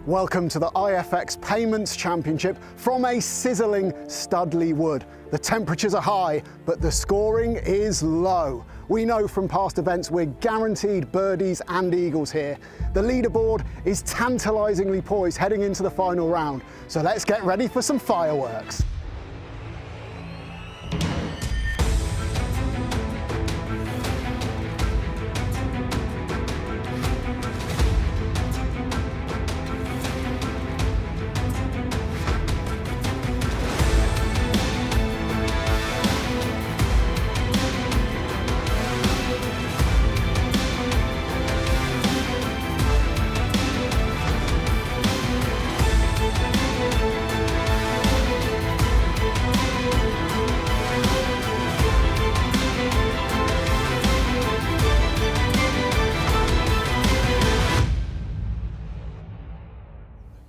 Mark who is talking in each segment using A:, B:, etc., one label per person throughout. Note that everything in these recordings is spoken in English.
A: Welcome to the IFX Payments Championship from a sizzling Studley Wood. The temperatures are high, but the scoring is low. We know from past events we're guaranteed birdies and eagles here. The leaderboard is tantalisingly poised heading into the final round, so let's get ready for some fireworks.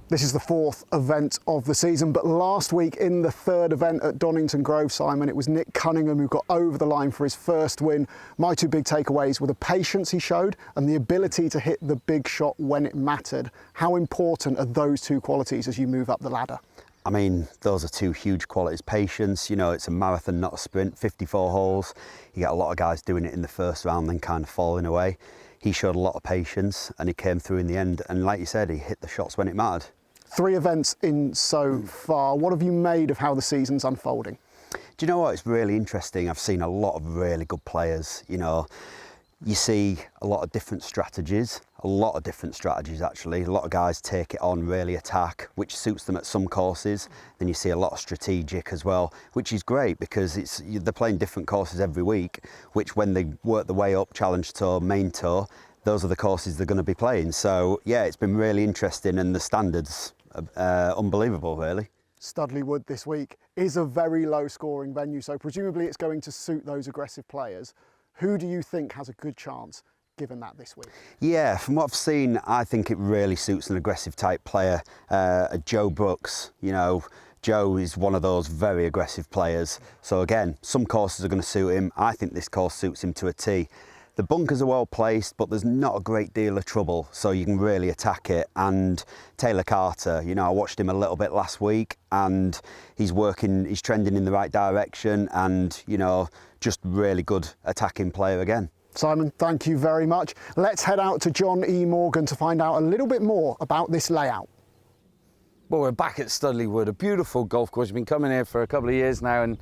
A: This is the fourth event of the season, but last week in the third event at Donington Grove, Simon, it was Nick Cunningham who got over the line for his first win. My two big takeaways were the patience he showed and the ability to hit the big shot when it mattered. How important are those two qualities as you move up the ladder?
B: I mean, those are two huge qualities. Patience, you know, it's a marathon, not a sprint, 54 holes. You get a lot of guys doing it in the first round, then kind of falling away. He showed a lot of patience and he came through in the end. And like you said, he hit the shots when it mattered.
A: 3 events in so far. What have you made of how the season's unfolding?
B: Do you know what? It's really interesting. I've seen a lot of really good players. You know, you see a lot of different strategies, actually. A lot of guys take it on, really attack, which suits them at some courses. Then you see a lot of strategic as well, which is great because they're playing different courses every week, which when they work their way up, Challenge Tour, Main Tour, those are the courses they're going to be playing. So yeah, it's been really interesting and the standards unbelievable, really.
A: Studley Wood this week is a very low scoring venue, so presumably it's going to suit those aggressive players. Who do you think has a good chance given that this week?
B: Yeah, from what I've seen, I think it really suits an aggressive type player. Joe Brooks, you know, Joe is one of those very aggressive players. So again, some courses are going to suit him. I think this course suits him to a T. The bunkers are well placed, but there's not a great deal of trouble, so you can really attack it. And Taylor Carter, you know, I watched him a little bit last week and he's trending in the right direction and, you know, just really good attacking player again.
A: Simon, thank you very much. Let's head out to John E. Morgan to find out a little bit more about this layout.
C: Well, we're back at Studley Wood, a beautiful golf course. We've been coming here for a couple of years now and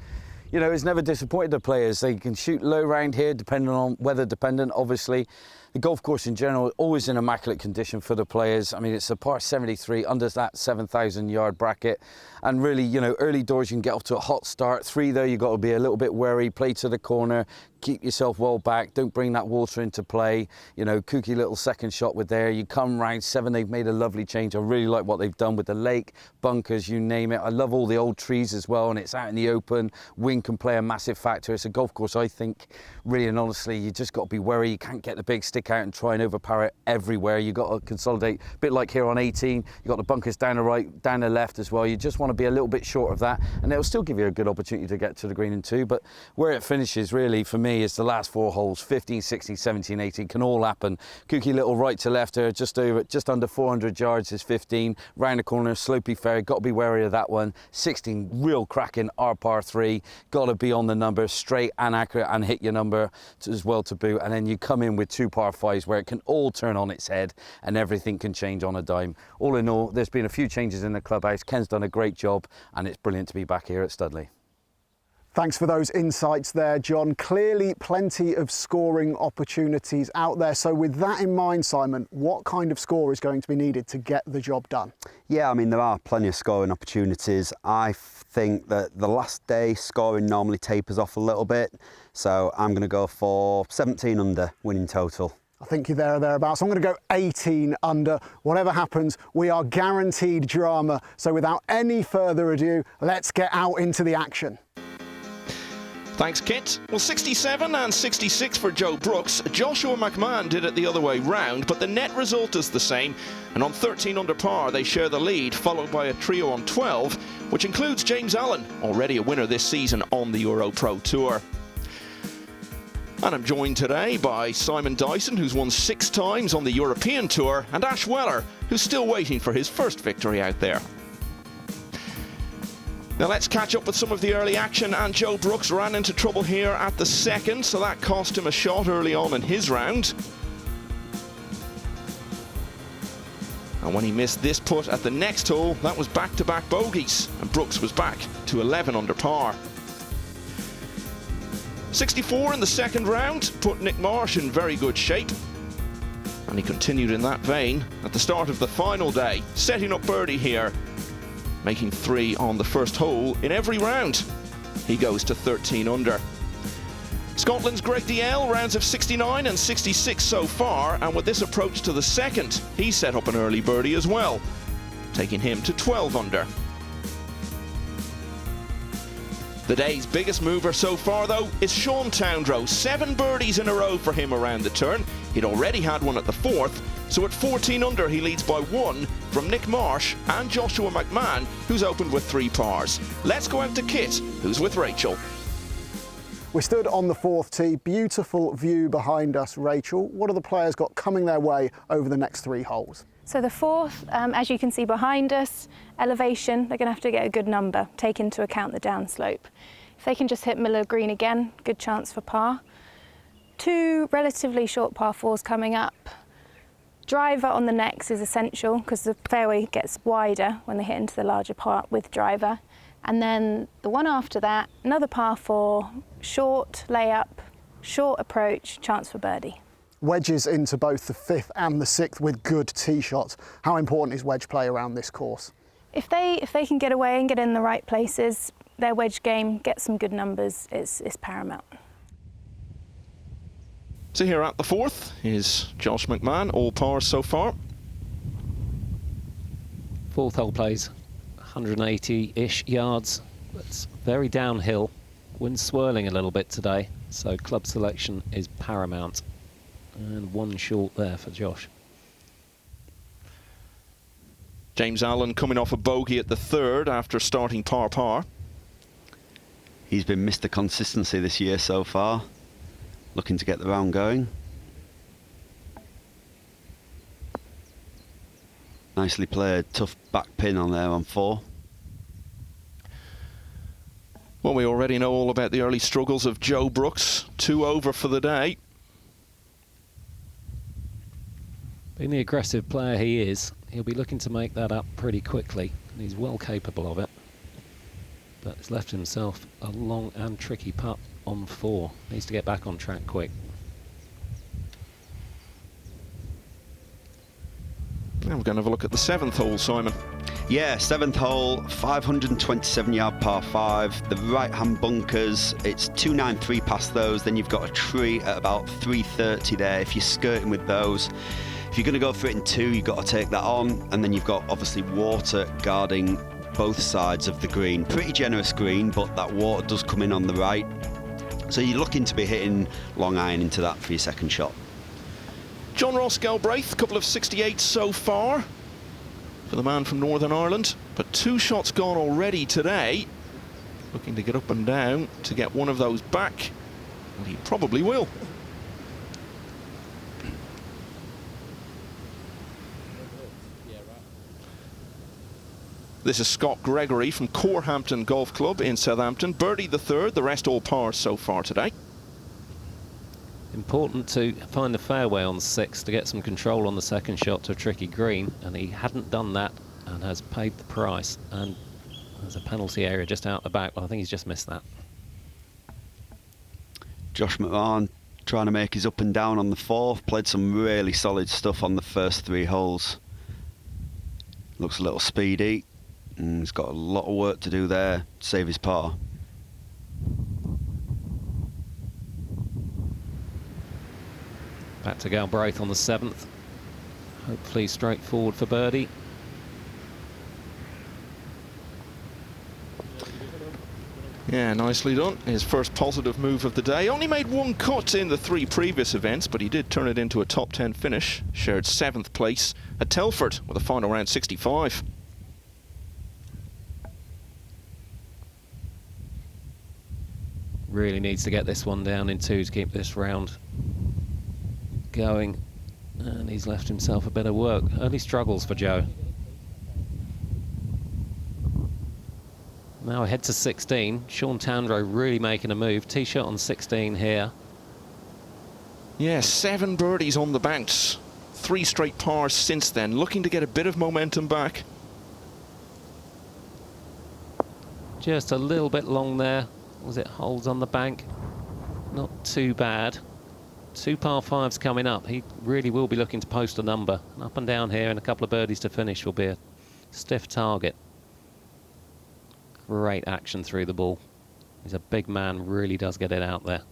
C: you know, it's never disappointed the players. They can shoot low round here, depending on weather dependent, obviously. The golf course in general, always in immaculate condition for the players. I mean, it's a par 73 under that 7,000 yard bracket. And really, you know, early doors, you can get off to a hot start. 3 though, you've got to be a little bit wary, play to the corner, keep yourself well back, don't bring that water into play. You know, kooky little second shot with there. You come round 7, they've made a lovely change. I really like what they've done with the lake, bunkers, you name it. I love all the old trees as well, and it's out in the open. Wind can play a massive factor. It's a golf course, I think, really and honestly, you just got to be wary. You can't get the big stick out and try and overpower it everywhere. You've got to consolidate, a bit like here on 18. You've got the bunkers down the right, down the left as well. You just want to be a little bit short of that, and it'll still give you a good opportunity to get to the green in 2. But where it finishes, really, for me, is the last 4 holes, 15, 16, 17, 18, can all happen. Kooky little right to left there, just under 400 yards is 15. Round the corner, slopey fair, got to be wary of that one. 16, real cracking, par 3. Got to be on the number, straight and accurate, and hit your number as well to boot. And then you come in with 2 par 5s where it can all turn on its head and everything can change on a dime. All in all, there's been a few changes in the clubhouse. Ken's done a great job and it's brilliant to be back here at Studley.
A: Thanks for those insights there, John. Clearly plenty of scoring opportunities out there. So with that in mind, Simon, what kind of score is going to be needed to get the job done?
B: Yeah, I mean, there are plenty of scoring opportunities. I think that the last day scoring normally tapers off a little bit. So I'm going to go for 17 under winning total.
A: I think you're there or thereabouts. I'm going to go 18 under. Whatever happens, we are guaranteed drama. So without any further ado, let's get out into the action.
D: Thanks, Kit. Well, 67 and 66 for Joe Brooks. Joshua McMahon did it the other way round, but the net result is the same. And on 13 under par, they share the lead, followed by a trio on 12, which includes James Allen, already a winner this season on the EuroPro Tour. And I'm joined today by Simon Dyson, who's won 6 times on the European Tour, and Ash Weller, who's still waiting for his first victory out there. Now let's catch up with some of the early action, and Joe Brooks ran into trouble here at the second, so that cost him a shot early on in his round. And when he missed this putt at the next hole, that was back-to-back bogeys, and Brooks was back to 11 under par. 64 in the second round put Nick Marsh in very good shape, and he continued in that vein at the start of the final day, setting up birdie here, making 3 on the first hole in every round. He goes to 13 under. Scotland's Greg DL rounds of 69 and 66 so far, and with this approach to the second, he set up an early birdie as well, taking him to 12 under. The day's biggest mover so far, though, is Sean Towndrow. 7 birdies in a row for him around the turn. He'd already had one at the 4th, so at 14 under he leads by 1 from Nick Marsh and Joshua McMahon, who's opened with 3 pars. Let's go out to Kit, who's with Rachel.
A: We stood on the 4th tee, beautiful view behind us, Rachel. What have the players got coming their way over the next 3 holes?
E: So the 4th, as you can see behind us, elevation, they're going to have to get a good number, take into account the downslope. If they can just hit Miller Green again, good chance for par. 2 relatively short par 4s coming up. Driver on the next is essential because the fairway gets wider when they hit into the larger part with driver. And then the one after that, another par 4, short layup, short approach, chance for birdie.
A: Wedges into both the 5th and the 6th with good tee shots. How important is wedge play around this course?
E: If they can get away and get in the right places, their wedge game, get some good numbers, is paramount.
D: So here at the 4th is Josh McMahon, all pars so far.
F: 4th hole plays 180-ish yards. It's very downhill. Wind swirling a little bit today, so club selection is paramount. And 1 short there for Josh.
D: James Allen coming off a bogey at the 3rd after starting par-par.
B: He's been Mr. Consistency this year so far. Looking to get the round going. Nicely played, tough back pin on there on 4.
D: Well, we already know all about the early struggles of Joe Brooks. 2 over for the day.
F: Being the aggressive player he is, he'll be looking to make that up pretty quickly. And he's well capable of it. But he's left himself a long and tricky putt on 4. Needs to get back on track quick.
D: Now we're going to have a look at the 7th hole, Simon.
B: Yeah, 7th hole, 527-yard par 5. The right-hand bunkers, it's 293 past those. Then you've got a tree at about 330 there. If you're skirting with those, if you're going to go for it in 2, you've got to take that on. And then you've got obviously water guarding both sides of the green. Pretty generous green, but that water does come in on the right. So you're looking to be hitting long iron into that for your second shot.
D: John Ross Galbraith, a couple of 68s so far for the man from Northern Ireland, but 2 shots gone already today. Looking to get up and down to get one of those back, and he probably will. This is Scott Gregory from Corehampton Golf Club in Southampton. Birdied the 3rd, the rest all pars so far today.
F: Important to find the fairway on 6 to get some control on the second shot to a tricky green, and he hadn't done that and has paid the price. And there's a penalty area just out the back. Well, I think he's just missed that.
B: Josh McMahon trying to make his up and down on the 4th. Played some really solid stuff on the first 3 holes. Looks a little speedy. And he's got a lot of work to do there to save his par.
F: Back to Galbraith on the 7th. Hopefully straightforward for birdie.
D: Yeah, nicely done. His first positive move of the day. Only made 1 cut in the 3 previous events, but he did turn it into a top 10 finish. Shared 7th place at Telford with a final round 65.
F: really needs to get this one down in 2 to keep this round going. And he's left himself a bit of work. Early struggles for Joe. Now ahead to 16. Sean Tandro really making a move. Tee shot on 16 here.
D: Yeah, 7 birdies on the bounce. 3 straight pars since then. Looking to get a bit of momentum back.
F: Just a little bit long there. Was it holds on the bank? Not too bad. 2 par 5s coming up. He really will be looking to post a number. And up and down here and a couple of birdies to finish will be a stiff target. Great action through the ball. He's a big man, really does get it out there.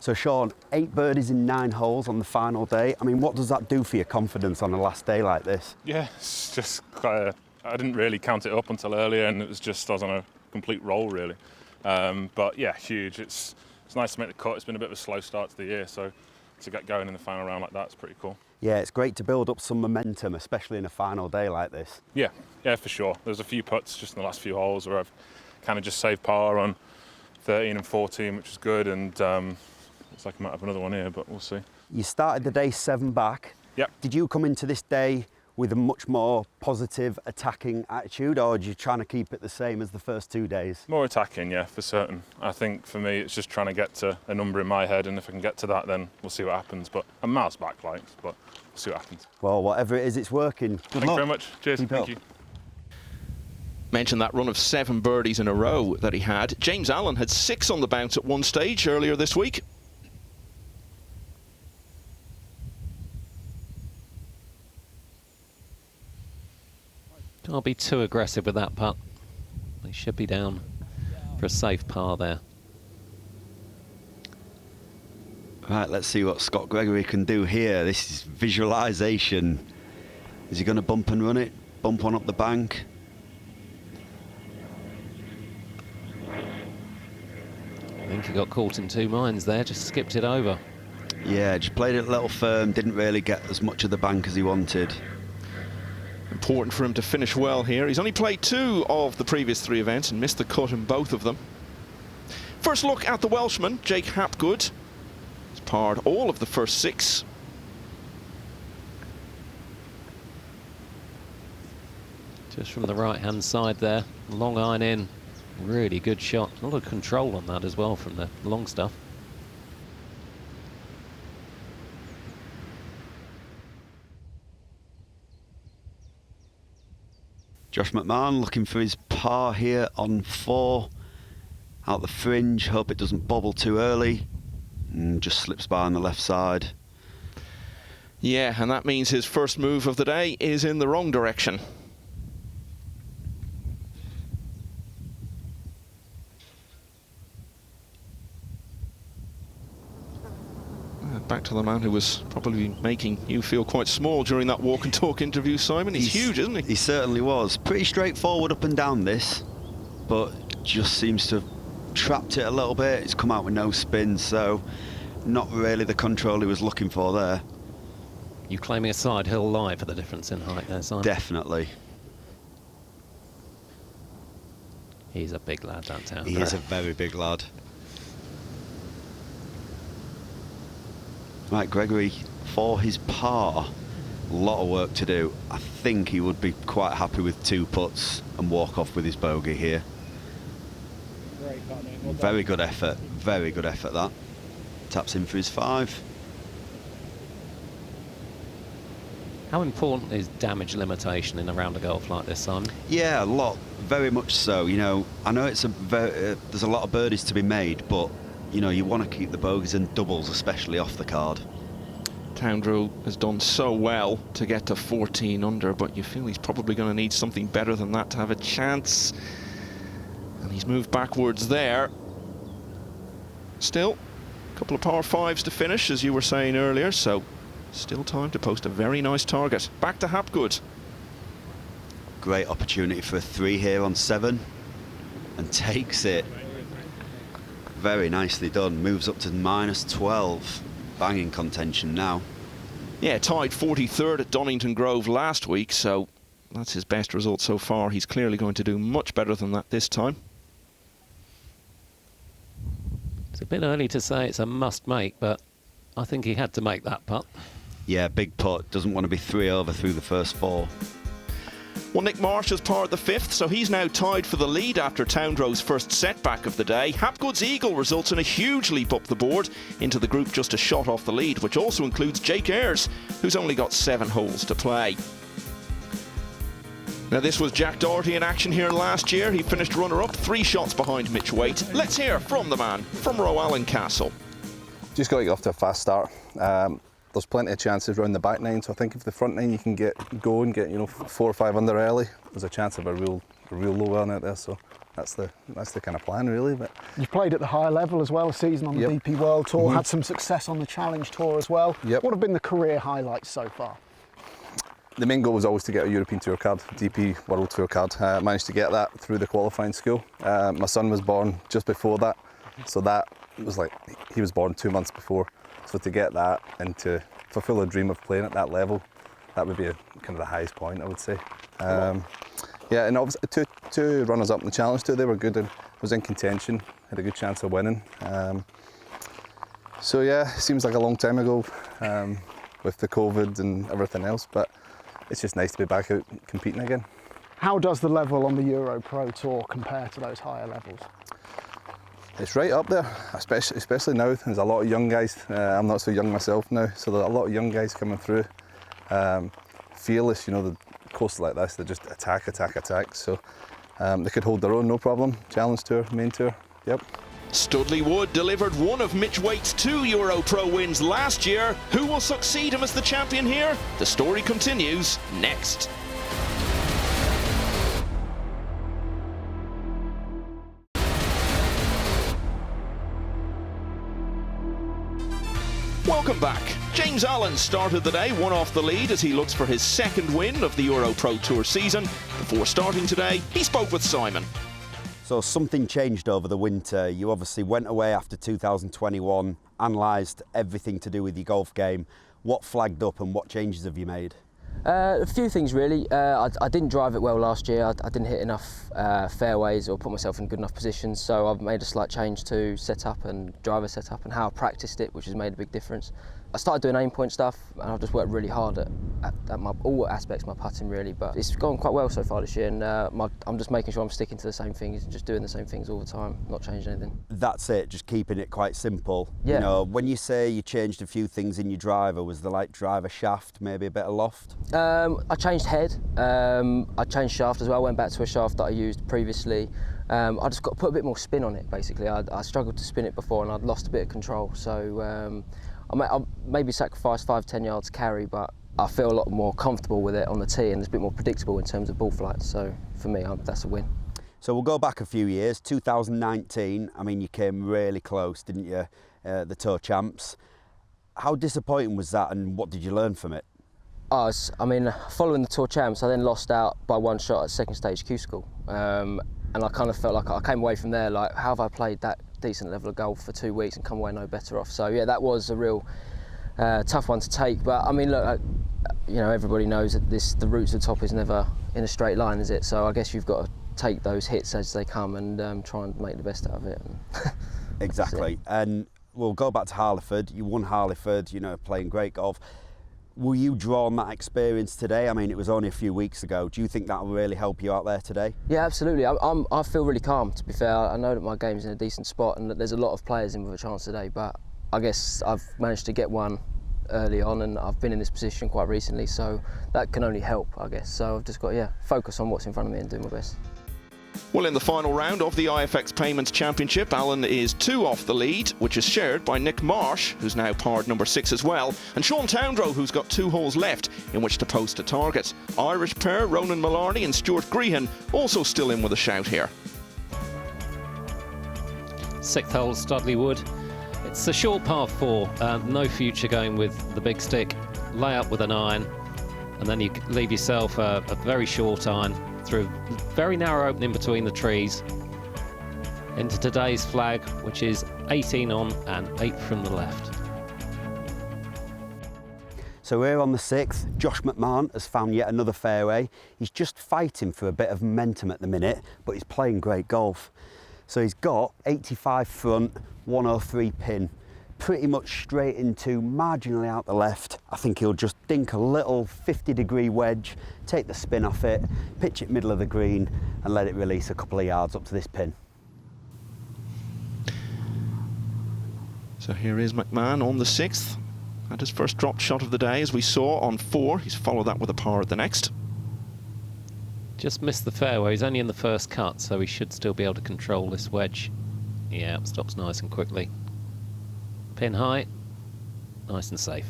B: So Sean, 8 birdies in 9 holes on the final day. I mean, what does that do for your confidence on a last day like this?
G: Yeah, it's just quite I didn't really count it up until earlier, and it was just, I was on a complete roll really. But yeah, huge. It's nice to make the cut. It's been a bit of a slow start to the year, so to get going in the final round like that is pretty cool.
B: Yeah, it's great to build up some momentum, especially in a final day like this.
G: Yeah, for sure. There's a few putts just in the last few holes where I've kind of just saved par on 13 and 14, which is good, and looks like I might have another one here, but we'll see.
B: You started the day 7 back.
G: Yep.
B: Did you come into this day with a much more positive attacking attitude, or are you trying to keep it the same as the first 2 days?
G: More attacking, yeah, for certain. I think for me it's just trying to get to a number in my head, and if I can get to that, then we'll see what happens. But I'm miles back, but we'll see what happens.
B: Well, whatever it is, it's working. Good
G: Thanks
B: luck.
G: very much. Cheers. Thank you.
D: Mentioned that run of 7 birdies in a row that he had. James Allen had 6 on the bounce at one stage earlier this week.
F: Can't be too aggressive with that putt. He should be down for a safe par there.
B: Right, let's see what Scott Gregory can do here. This is visualisation. Is he going to bump and run it? Bump on up the bank?
F: I think he got caught in 2 minds there, just skipped it over.
B: Yeah, just played it a little firm, didn't really get as much of the bank as he wanted.
D: Important for him to finish well here. He's only played 2 of the previous 3 events and missed the cut in both of them. First look at the Welshman, Jake Hapgood. He's parred all of the first 6.
F: Just from the right-hand side there, long iron in. Really good shot. A lot of control on that as well from the long stuff.
B: Josh McMahon looking for his par here on 4. Out the fringe, hope it doesn't bobble too early. And just slips by on the left side.
D: Yeah, and that means his first move of the day is in the wrong direction. Back to the man who was probably making you feel quite small during that walk and talk interview, Simon. He's huge, isn't he?
B: He certainly was. Pretty straightforward up and down this, but just seems to have trapped it a little bit. It's come out with no spin, so not really the control he was looking for there.
F: You claiming a side hill lie for the difference in height there, Simon?
B: Definitely.
F: He's a big lad, that Towner.
B: He is a very big lad. Right, Gregory, for his par, a lot of work to do. I think he would be quite happy with 2 putts and walk off with his bogey here. Very good effort, that. Taps in for his 5.
F: How important is damage limitation in a round of golf like this, Simon?
B: Yeah, a lot, very much so. You know, I know it's there's a lot of birdies to be made, but you know, you want to keep the bogeys and doubles, especially off the card.
D: Towndrew has done so well to get to 14 under, but you feel he's probably going to need something better than that to have a chance. And he's moved backwards there. Still, a couple of par 5s to finish, as you were saying earlier, so still time to post a very nice target. Back to Hapgood.
B: Great opportunity for a 3 here on 7, and takes it. Very nicely done. Moves up to -12. Banging contention now.
D: Yeah, tied 43rd at Donington Grove last week, so that's his best result so far. He's clearly going to do much better than that this time.
F: It's a bit early to say it's a must make, but I think he had to make that putt.
B: Yeah, big putt. Doesn't want to be 3 over through the first 4.
D: Well, Nick Marsh has parred the 5th, so he's now tied for the lead after Towndrow's first setback of the day. Hapgood's eagle results in a huge leap up the board into the group just a shot off the lead, which also includes Jake Ayres, who's only got 7 holes to play. Now, this was Jack Doherty in action here last year. He finished runner-up, 3 shots behind Mitch Waite. Let's hear from the man from Rowan Castle.
H: Just got to get off to a fast start. There's plenty of chances around the back 9, so I think if the front 9 you can get going, get 4 or 5 under early, there's a chance of a real low one out there. So that's the kind of plan really. But
A: You've played at the higher level as well, a season on the DP World Tour, had some success on the Challenge Tour as well. What have been the career highlights so far?
H: The main goal was always to get a European Tour card, DP World Tour card. I managed to get that through the qualifying school. My son was born just before that, so that was like, he was born 2 months before. So to get that and to fulfill a dream of playing at that level, that would be kind of the highest point, I would say. Yeah, and obviously two runners up in the Challenge Tour, they were good and was in contention, had a good chance of winning. So yeah, it seems like a long time ago with the COVID and everything else, but it's just nice to be back out competing again.
A: How does the level on the EuroPro Tour compare to those higher levels?
H: It's right up there, especially now. There's a lot of young guys. I'm not so young myself now, so there's a lot of young guys coming through. Fearless, the courses like this, they just attack. So they could hold their own, no problem. Challenge Tour, main tour, yep.
D: Studley Wood delivered one of Mitch Waite's 2 EuroPro wins last year. Who will succeed him as the champion here? The story continues next. Welcome back. James Allen started the day 1 off the lead as he looks for his 2nd win of the EuroPro Tour season. Before starting today, he spoke with Simon.
B: So something changed over the winter. You obviously went away after 2021, analysed everything to do with your golf game. What flagged up and what changes have you made?
I: A few things really. I didn't drive it well last year. I didn't hit enough fairways or put myself in good enough positions, so I've made a slight change to setup and driver setup and how I practiced it, which has made a big difference. I started doing aim point stuff and I've just worked really hard at all aspects of my putting really, but it's gone quite well so far this year, and I'm just making sure I'm sticking to the same things, just doing the same things all the time, not changing anything.
B: That's it, just keeping it quite simple.
I: Yeah.
B: When you say you changed a few things in your driver, was there like driver shaft, maybe a bit of loft?
I: I changed head, I changed shaft as well, I went back to a shaft that I used previously. I just got to put a bit more spin on it basically. I struggled to spin it before and I'd lost a bit of control, so I'll maybe sacrifice 5-10 yards carry, but I feel a lot more comfortable with it on the tee and it's a bit more predictable in terms of ball flight, so for me that's a win.
B: So we'll go back a few years, 2019, I mean you came really close, didn't you, the Tour Champs. How disappointing was that and what did you learn from it? Following the Tour Champs, I then lost out by 1 shot at 2nd stage Q School. And I kind of felt like I came away from there like, how have I played that decent level of golf for 2 weeks and come away no better off? So yeah, that was a real tough one to take. But I mean, look, everybody knows that the route to the top is never in a straight line, is it? So I guess you've got to take those hits as they come and try and make the best out of it. Exactly. And we'll go back to Harleford. You won Harleford, playing great golf. Will you draw on that experience today? I mean, it was only a few weeks ago. Do you think that will really help you out there today?
I: Yeah, absolutely. I feel really calm, to be fair. I know that my game's in a decent spot and that there's a lot of players in with a chance today, but I guess I've managed to get one early on and I've been in this position quite recently, so that can only help, I guess. So I've just got to focus on what's in front of me and do my best.
D: Well, in the final round of the IFX Payments Championship, Alan is 2 off the lead, which is shared by Nick Marsh, who's now parred number 6 as well, and Sean Towndrow, who's got 2 holes left in which to post a target. Irish pair Ronan Mullarney and Stuart Grehan also still in with a shout here.
F: 6th hole, Studley Wood. It's a short par 4, no future going with the big stick. Lay up with an iron, and then you leave yourself a very short iron through a very narrow opening between the trees into today's flag, which is 18 on and 8 from the left.
B: So we're on the 6th. Josh McMahon has found yet another fairway. He's just fighting for a bit of momentum at the minute, but he's playing great golf. So he's got 85 front, 103 pin. Pretty much straight into, marginally out the left. I think he'll just dink a little 50-degree wedge, take the spin off it, pitch it middle of the green and let it release a couple of yards up to this pin.
D: So here is McMahon on the 6th. Had his first dropped shot of the day, as we saw, on 4. He's followed that with a par at the next.
F: Just missed the fairway. He's only in the first cut, so he should still be able to control this wedge. Yeah, stops nice and quickly. Pin high, nice and safe.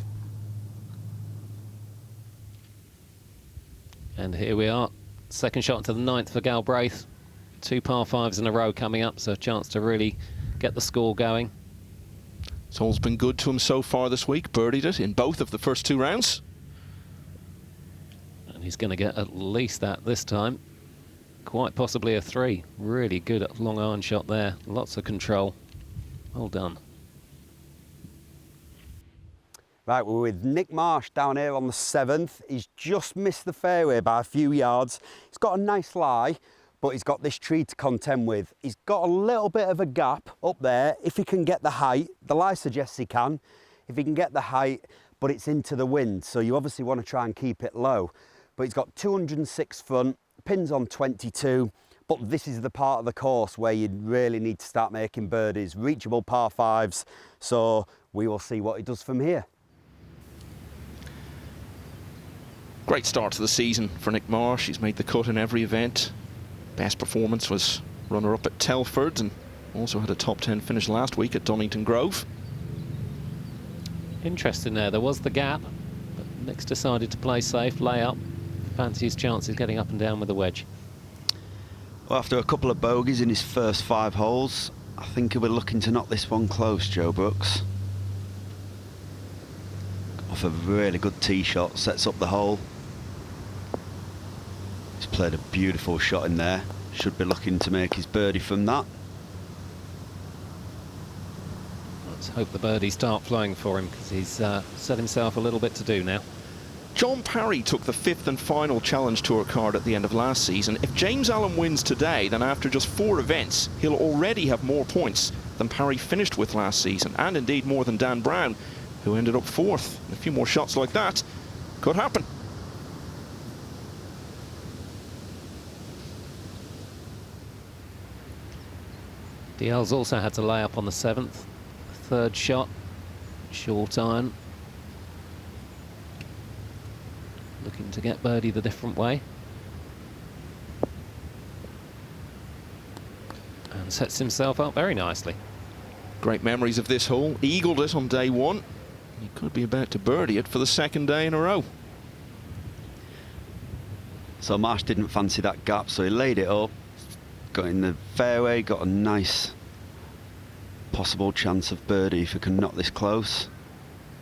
F: And here we are, second shot to the 9th for Galbraith. 2 par 5s in a row coming up, so a chance to really get the score going.
D: It's all's been good to him so far this week. Birdied it in both of the first 2 rounds.
F: And he's going to get at least that this time. Quite possibly a 3. Really good long iron shot there. Lots of control. Well done.
B: Right, we're with Nick Marsh down here on the 7th. He's just missed the fairway by a few yards. He's got a nice lie, but he's got this tree to contend with. He's got a little bit of a gap up there. If he can get the height, the lie suggests he can. If he can get the height, but it's into the wind, so you obviously want to try and keep it low. But he's got 206 front, pins on 22, but this is the part of the course where you really need to start making birdies, reachable par 5s, so we will see what he does from here.
D: Great start to the season for Nick Marsh. He's made the cut in every event. Best performance was runner-up at Telford, and also had a top 10 finish last week at Donington Grove.
F: Interesting there was the gap, but Nick's decided to play safe, lay up, fancy his chances getting up and down with the wedge.
B: Well, after a couple of bogeys in his first 5 holes, I think he'll be looking to knock this one close, Joe Brooks. Off a really good tee shot, sets up the hole. He's played a beautiful shot in there. Should be looking to make his birdie from that.
F: Let's hope the birdies start flowing for him, because he's set himself a little bit to do now.
D: John Parry took the 5th and final Challenge Tour card at the end of last season. If James Allen wins today, then after just 4 events, he'll already have more points than Parry finished with last season, and indeed more than Dan Brown, who ended up 4th. A few more shots like that could happen.
F: DL's also had to lay up on the 7th. 3rd shot, short iron. Looking to get birdie the different way. And sets himself up very nicely.
D: Great memories of this hole. Eagled it on day 1. He could be about to birdie it for the 2nd day in a row.
B: So Marsh didn't fancy that gap, so he laid it up, got in the fairway, got a nice possible chance of birdie if he can knock this close.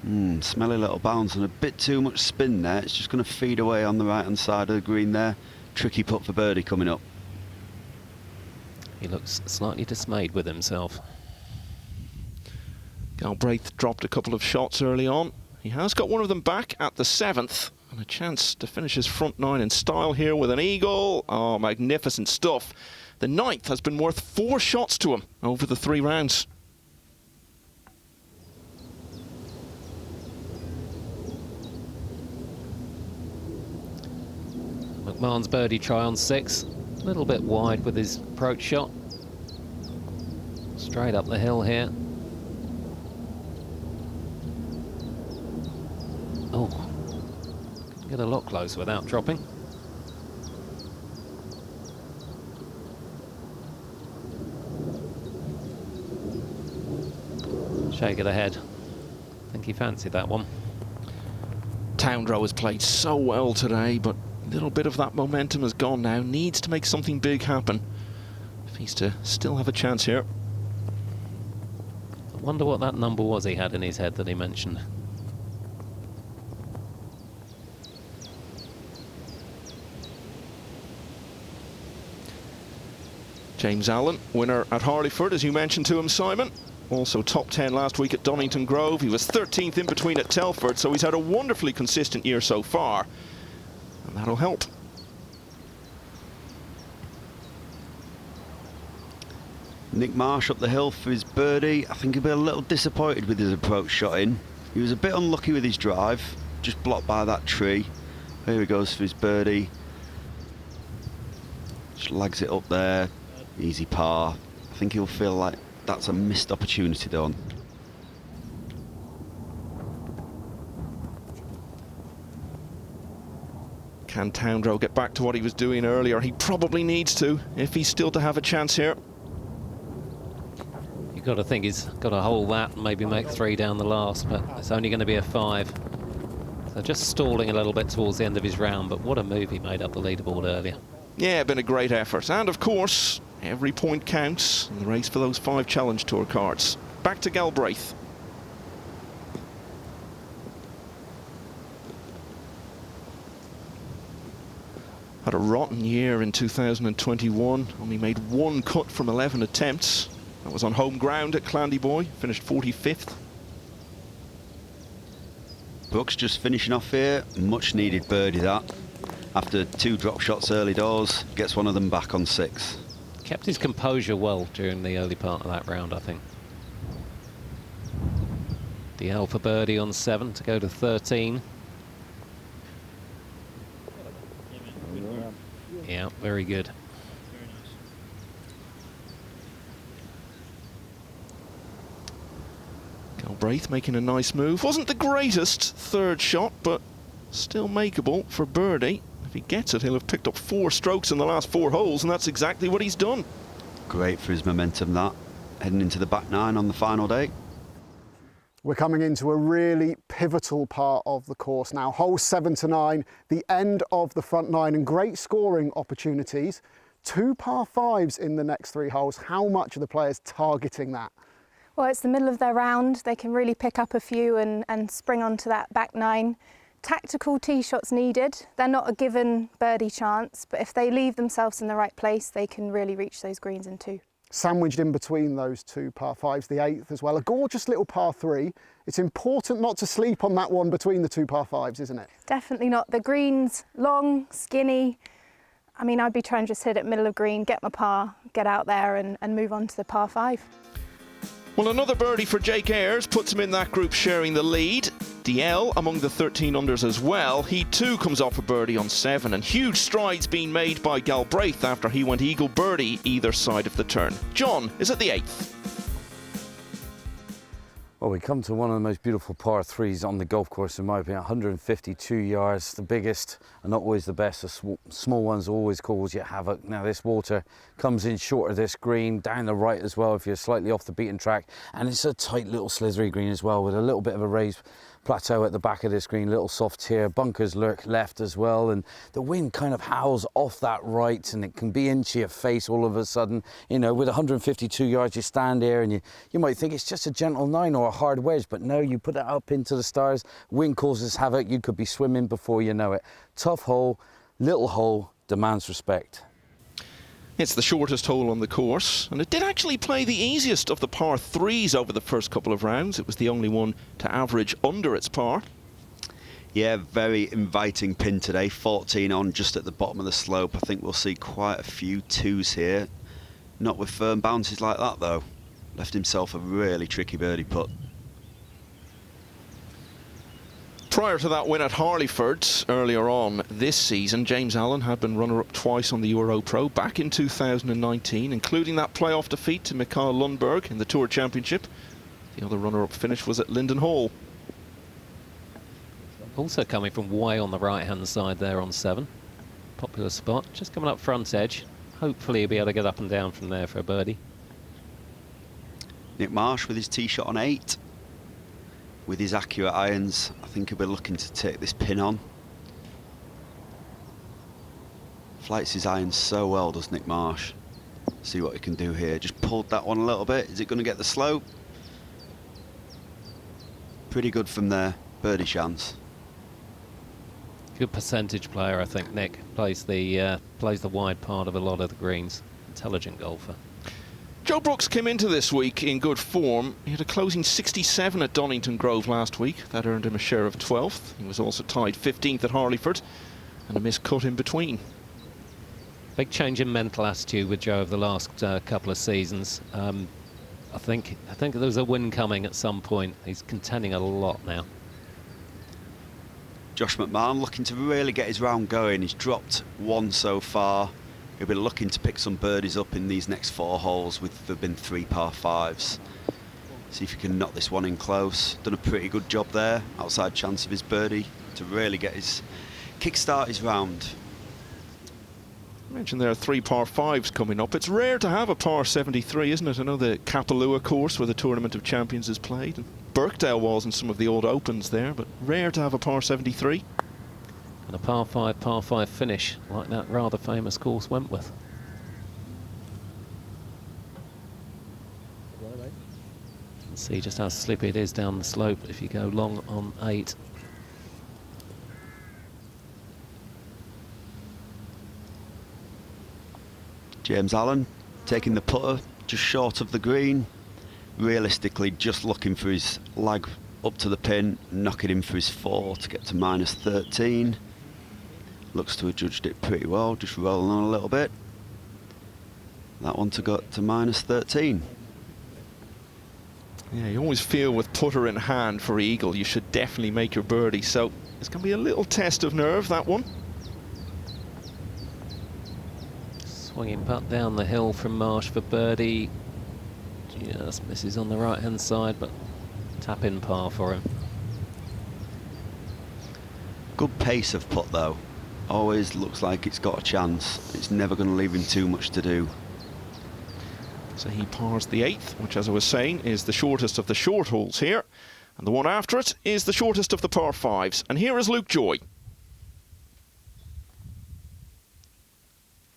B: Smelly little bounce and a bit too much spin there. It's just going to feed away on the right hand side of the green there. Tricky putt for birdie coming up.
F: He looks slightly dismayed with himself.
D: Galbraith dropped a couple of shots early on. He has got one of them back at the 7th, and a chance to finish his front 9 in style here with an eagle. Oh, magnificent stuff. The 9th has been worth 4 shots to him over the 3 rounds.
F: McMahon's birdie try on 6. A little bit wide with his approach shot. Straight up the hill here. Oh, couldn't get a lot closer without dropping. Shake of the head. I think he fancied that one.
D: Towndrow has played so well today, but a little bit of that momentum has gone now. Needs to make something big happen if he's to still have a chance here.
F: I wonder what that number was he had in his head that he mentioned.
D: James Allen, winner at Harleyford, as you mentioned to him, Simon. Also top 10 last week at Donington Grove. He was 13th in between at Telford, so he's had a wonderfully consistent year so far. And that'll help.
B: Nick Marsh up the hill for his birdie. I think he'll be a little disappointed with his approach shot in. He was a bit unlucky with his drive, just blocked by that tree. Here he goes for his birdie. Just lags it up there, easy par. I think he'll feel like that's a missed opportunity though.
D: Can Towndrow get back to what he was doing earlier? He probably needs to, if he's still to have a chance here.
F: You've got to think he's got to hold that and maybe make 3 down the last, but it's only going to be a 5. So just stalling a little bit towards the end of his round, but what a move he made up the leaderboard earlier.
D: Yeah, been a great effort. And of course, every point counts in the race for those 5 Challenge Tour cards. Back to Galbraith. Had a rotten year in 2021. Only made 1 cut from 11 attempts. That was on home ground at Clandyboy. Finished 45th.
B: Brooks just finishing off here. Much needed birdie that. After 2 drop shots early doors, gets one of them back on 6.
F: Kept his composure well during the early part of that round, I think. The alpha birdie on 7 to go to 13. Yeah, very good.
D: Galbraith making a nice move. Wasn't the greatest 3rd shot, but still makeable for birdie. If he gets it, he'll have picked up 4 strokes in the last 4 holes, and that's exactly what he's done.
B: Great for his momentum that. Heading into the back 9 on the final day.
A: We're coming into a really pivotal part of the course now. Holes 7 to 9, the end of the front 9, and great scoring opportunities. 2 par 5s in the next 3 holes. How much are the players targeting that?
E: Well, it's the middle of their round. They can really pick up a few and spring onto that back 9. Tactical tee shots needed. They're not a given birdie chance, but if they leave themselves in the right place, they can really reach those greens in 2.
A: Sandwiched in between those 2 par 5s, the 8th as well. A gorgeous little par 3. It's important not to sleep on that one between the 2 par 5s, isn't it?
E: Definitely not. The green's long, skinny. I mean, I'd be trying to just hit it middle of green, get my par, get out there and move on to the par 5.
D: Well, another birdie for Jake Ayres puts him in that group sharing the lead. DL among the 13 unders as well. He too comes off a birdie on 7, and huge strides being made by Galbraith after he went eagle birdie either side of the turn. John is at the 8th.
C: Well, we come to one of the most beautiful par 3s on the golf course, in my opinion. 152 yards, the biggest and not always the best. The small ones always cause you havoc. Now this water comes in short of this green, down the right as well if you're slightly off the beaten track, and it's a tight little slithery green as well with a little bit of a raised plateau at the back of this green, little soft tier, bunkers lurk left as well, and the wind kind of howls off that right, and it can be into your face all of a sudden. You know, with 152 yards, you stand there and you might think it's just a gentle 9 or a hard wedge, but no, you put it up into the stars, wind causes havoc, you could be swimming before you know it. Tough hole, little hole, demands respect.
D: It's the shortest hole on the course, and it did actually play the easiest of the par 3s over the first couple of rounds. It was the only one to average under its par.
B: Yeah, very inviting pin today, 14 on just at the bottom of the slope. I think we'll see quite a few 2s here. Not with firm bounces like that though. Left himself a really tricky birdie putt.
D: Prior to that win at Harleyford earlier on this season, James Allen had been runner-up twice on the EuroPro back in 2019, including that playoff defeat to Mikael Lundberg in the Tour Championship. The other runner-up finish was at Linden Hall.
F: Also coming from way on the right-hand side there on 7. Popular spot, just coming up front edge. Hopefully he'll be able to get up and down from there for a birdie.
B: Nick Marsh with his tee shot on 8. With his accurate irons, I think he'll be looking to take this pin on. Flights his irons so well, does Nick Marsh. See what he can do here. Just pulled that one a little bit. Is it going to get the slope? Pretty good from there. Birdie chance.
F: Good percentage player, I think. Nick plays the wide part of a lot of the greens. Intelligent golfer.
D: Joe Brooks came into this week in good form. He had a closing 67 at Donington Grove last week. That earned him a share of 12th. He was also tied 15th at Harleyford and a missed cut in between.
F: big change in mental attitude with Joe over the last couple of seasons. I think there's a win coming at some point. He's contending a lot now.
B: Josh McMahon looking to really get his round going. He's dropped one so far. He'll be looking to pick some birdies up in these next 4 holes, with there been 3 par 5s. See if he can knock this one in close. Done a pretty good job there. Outside chance of his birdie to really get his kickstart his round.
D: I mentioned there are 3 par 5s coming up. It's rare to have a par 73, isn't it? I know the Kapalua course where the Tournament of Champions is played, and Birkdale was in some of the old Opens there, but rare to have a par 73.
F: And a par 5 finish like that rather famous course Wentworth. See just how slippy it is down the slope if you go long on 8.
B: James Allen taking the putter just short of the green. Realistically just looking for his lag up to the pin, knock it in for his 4 to get to -13. Looks to have judged it pretty well, just rolling on a little bit. That one to go to -13.
D: Yeah, you always feel with putter in hand for eagle, you should definitely make your birdie. So it's going to be a little test of nerve, that one.
F: Swinging putt down the hill from Marsh for birdie. Just misses on the right-hand side, but tap-in par for him.
B: Good pace of putt though. Always looks like it's got a chance. It's never going to leave him too much to do.
D: So he pars the 8th, which, as I was saying, is the shortest of the short holes here. And the one after it is the shortest of the par 5s. And here is Luke Joy.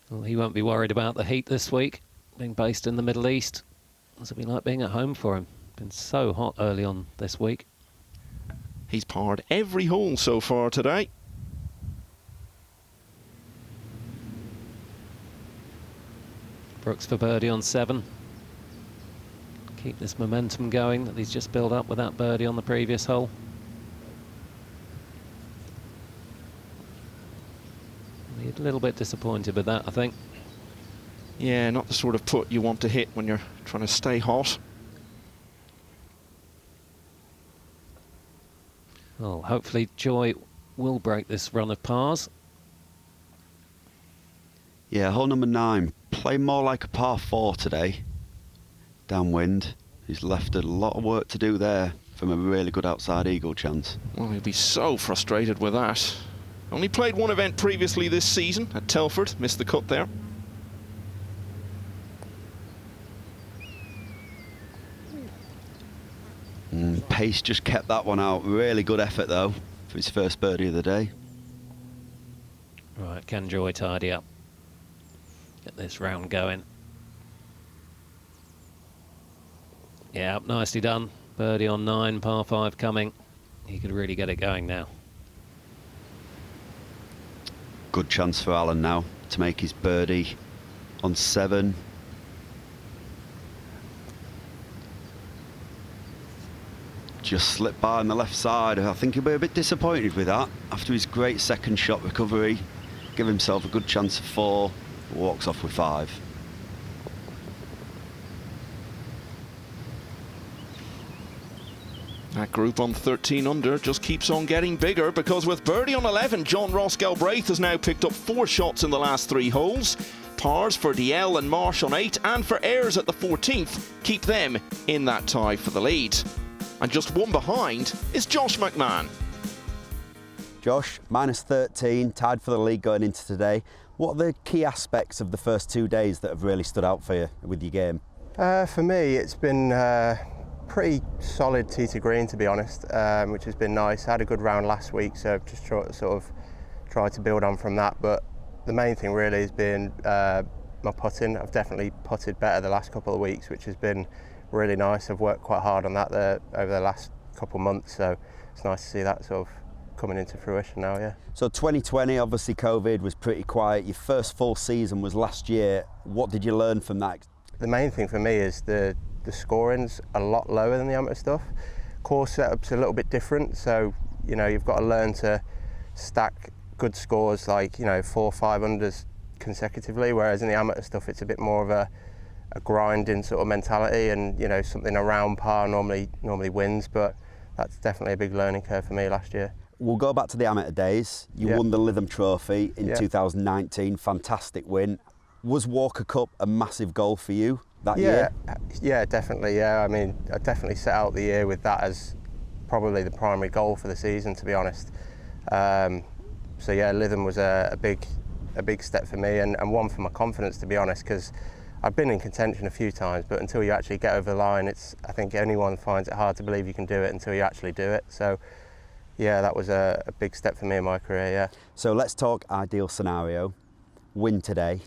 F: Well, he won't be worried about the heat this week, being based in the Middle East. What's it be like being at home for him? Been so hot early on this week.
D: He's parred every hole so far today.
F: Brooks for birdie on 7. Keep this momentum going that he's just built up with that birdie on the previous hole. He's a little bit disappointed with that, I think.
D: Yeah, not the sort of putt you want to hit when you're trying to stay hot.
F: Well, hopefully Joy will break this run of pars.
B: Yeah, hole number 9. Play more like a par 4 today. Downwind. He's left a lot of work to do there from a really good outside eagle chance.
D: Well, he'll be so frustrated with that. Only played one event previously this season at Telford. Missed the cut there.
B: Pace just kept that one out. Really good effort though for his first birdie of the day.
F: Right, can Joy tidy up? Get this round going. Yeah, nicely done. Birdie on 9, par 5 coming. He could really get it going now.
B: Good chance for Alan now to make his birdie on 7. Just slipped by on the left side. I think he'll be a bit disappointed with that after his great second shot recovery. Give himself a good chance of 4. Walks off with 5.
D: That group on 13 under just keeps on getting bigger, because with birdie on 11, John Ross Galbraith has now picked up 4 shots in the last 3 holes. Pars for DL and Marsh on 8, and for Ayres at the 14th keep them in that tie for the lead. And just one behind is Josh McMahon.
B: Josh, -13, tied for the lead going into today. What are the key aspects of the first 2 days that have really stood out for you with your game?
J: For me, it's been pretty solid tee to green, to be honest, which has been nice. I had a good round last week, so I've just tried to build on from that. But the main thing really has been my putting. I've definitely putted better the last couple of weeks, which has been really nice. I've worked quite hard on that over the last couple of months, so it's nice to see that sort of coming into fruition now, yeah.
B: So 2020, obviously COVID was pretty quiet. Your first full season was last year. What did you learn from that?
J: The main thing for me is the scoring's a lot lower than the amateur stuff. Course setup's a little bit different, so you've got to learn to stack good scores, like 4 or 5 unders consecutively, whereas in the amateur stuff it's a bit more of a grinding sort of mentality, and you know, something around par normally wins, but that's definitely a big learning curve for me last year.
B: We'll go back to the amateur days. You won the Lytham Trophy in 2019, fantastic win. Was Walker Cup a massive goal for you that year?
J: Yeah, definitely. Yeah, I mean, I definitely set out the year with that as probably the primary goal for the season, to be honest. So yeah, Lytham was a big step for me, and one for my confidence, to be honest, because I've been in contention a few times, but until you actually get over the line, I think anyone finds it hard to believe you can do it until you actually do it. So yeah, that was a big step for me in my career, yeah.
B: So let's talk ideal scenario. Win today.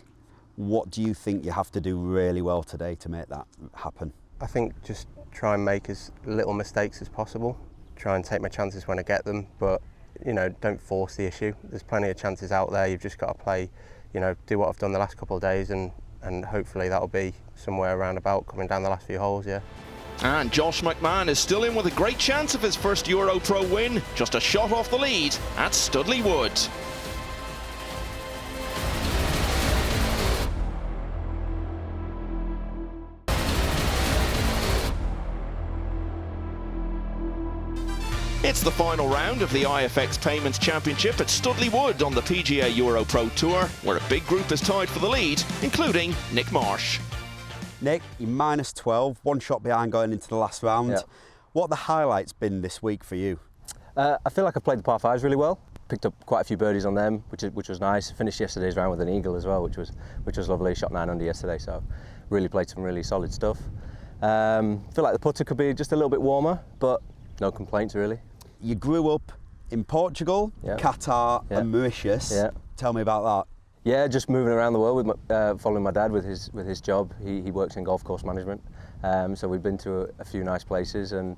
B: What do you think you have to do really well today to make that happen?
J: I think just try and make as little mistakes as possible. Try and take my chances when I get them, but you know, don't force the issue. There's plenty of chances out there. You've just got to play, you know, do what I've done the last couple of days, and hopefully that'll be somewhere around about coming down the last few holes, yeah.
D: And Josh McMahon is still in with a great chance of his first EuroPro win, just a shot off the lead at Studley Wood. It's the final round of the IFX Payments Championship at Studley Wood on the PGA EuroPro Tour, where a big group is tied for the lead, including Nick Marsh.
B: Nick, you're minus 12, one shot behind going into the last round.
K: Yeah.
B: What have the highlights been this week for you?
K: I feel like I played the par fives really well. Picked up quite a few birdies on them, which was nice. Finished yesterday's round with an eagle as well, which was lovely. Shot 9 under yesterday, so really played some really solid stuff. Feel like the putter could be just a little bit warmer, but no complaints really.
B: You grew up in Portugal, Qatar and Mauritius.
K: Yeah.
B: Tell me about that.
K: Yeah, just moving around the world with following my dad with his job. He works in golf course management, so we've been to a few nice places and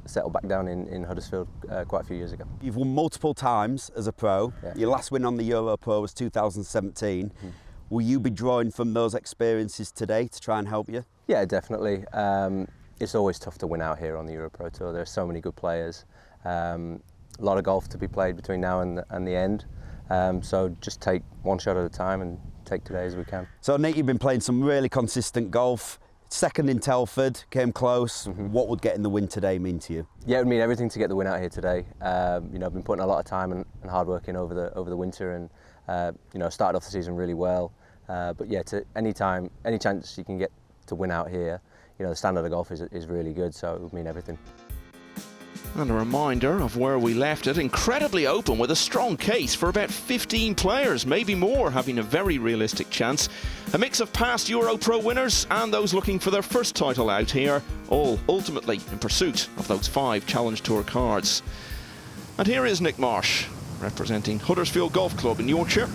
K: settled back down in Huddersfield quite a few years ago.
B: You've won multiple times as a pro.
K: Yeah.
B: Your last win on the EuroPro was 2017. Will you be drawing from those experiences today to try and help you?
K: Yeah, definitely. It's always tough to win out here on the EuroPro Tour. There are so many good players. A lot of golf to be played between now and the end. So just take one shot at a time and take today as we can.
B: So Nick, you've been playing some really consistent golf. Second in Telford, came close. What would getting the win today mean to you?
K: Yeah, it would mean everything to get the win out here today. You know, I've been putting a lot of time and hard work in over the winter, and you know, started off the season really well. But yeah, any chance you can get to win out here, you know, the standard of golf is really good, so it would mean everything.
D: And a reminder of where we left it, incredibly open with a strong case for about 15 players, maybe more, having a very realistic chance. A mix of past EuroPro winners and those looking for their first title out here, all ultimately in pursuit of those 5 Challenge Tour cards. And here is Nick Marsh, representing Huddersfield Golf Club in Yorkshire.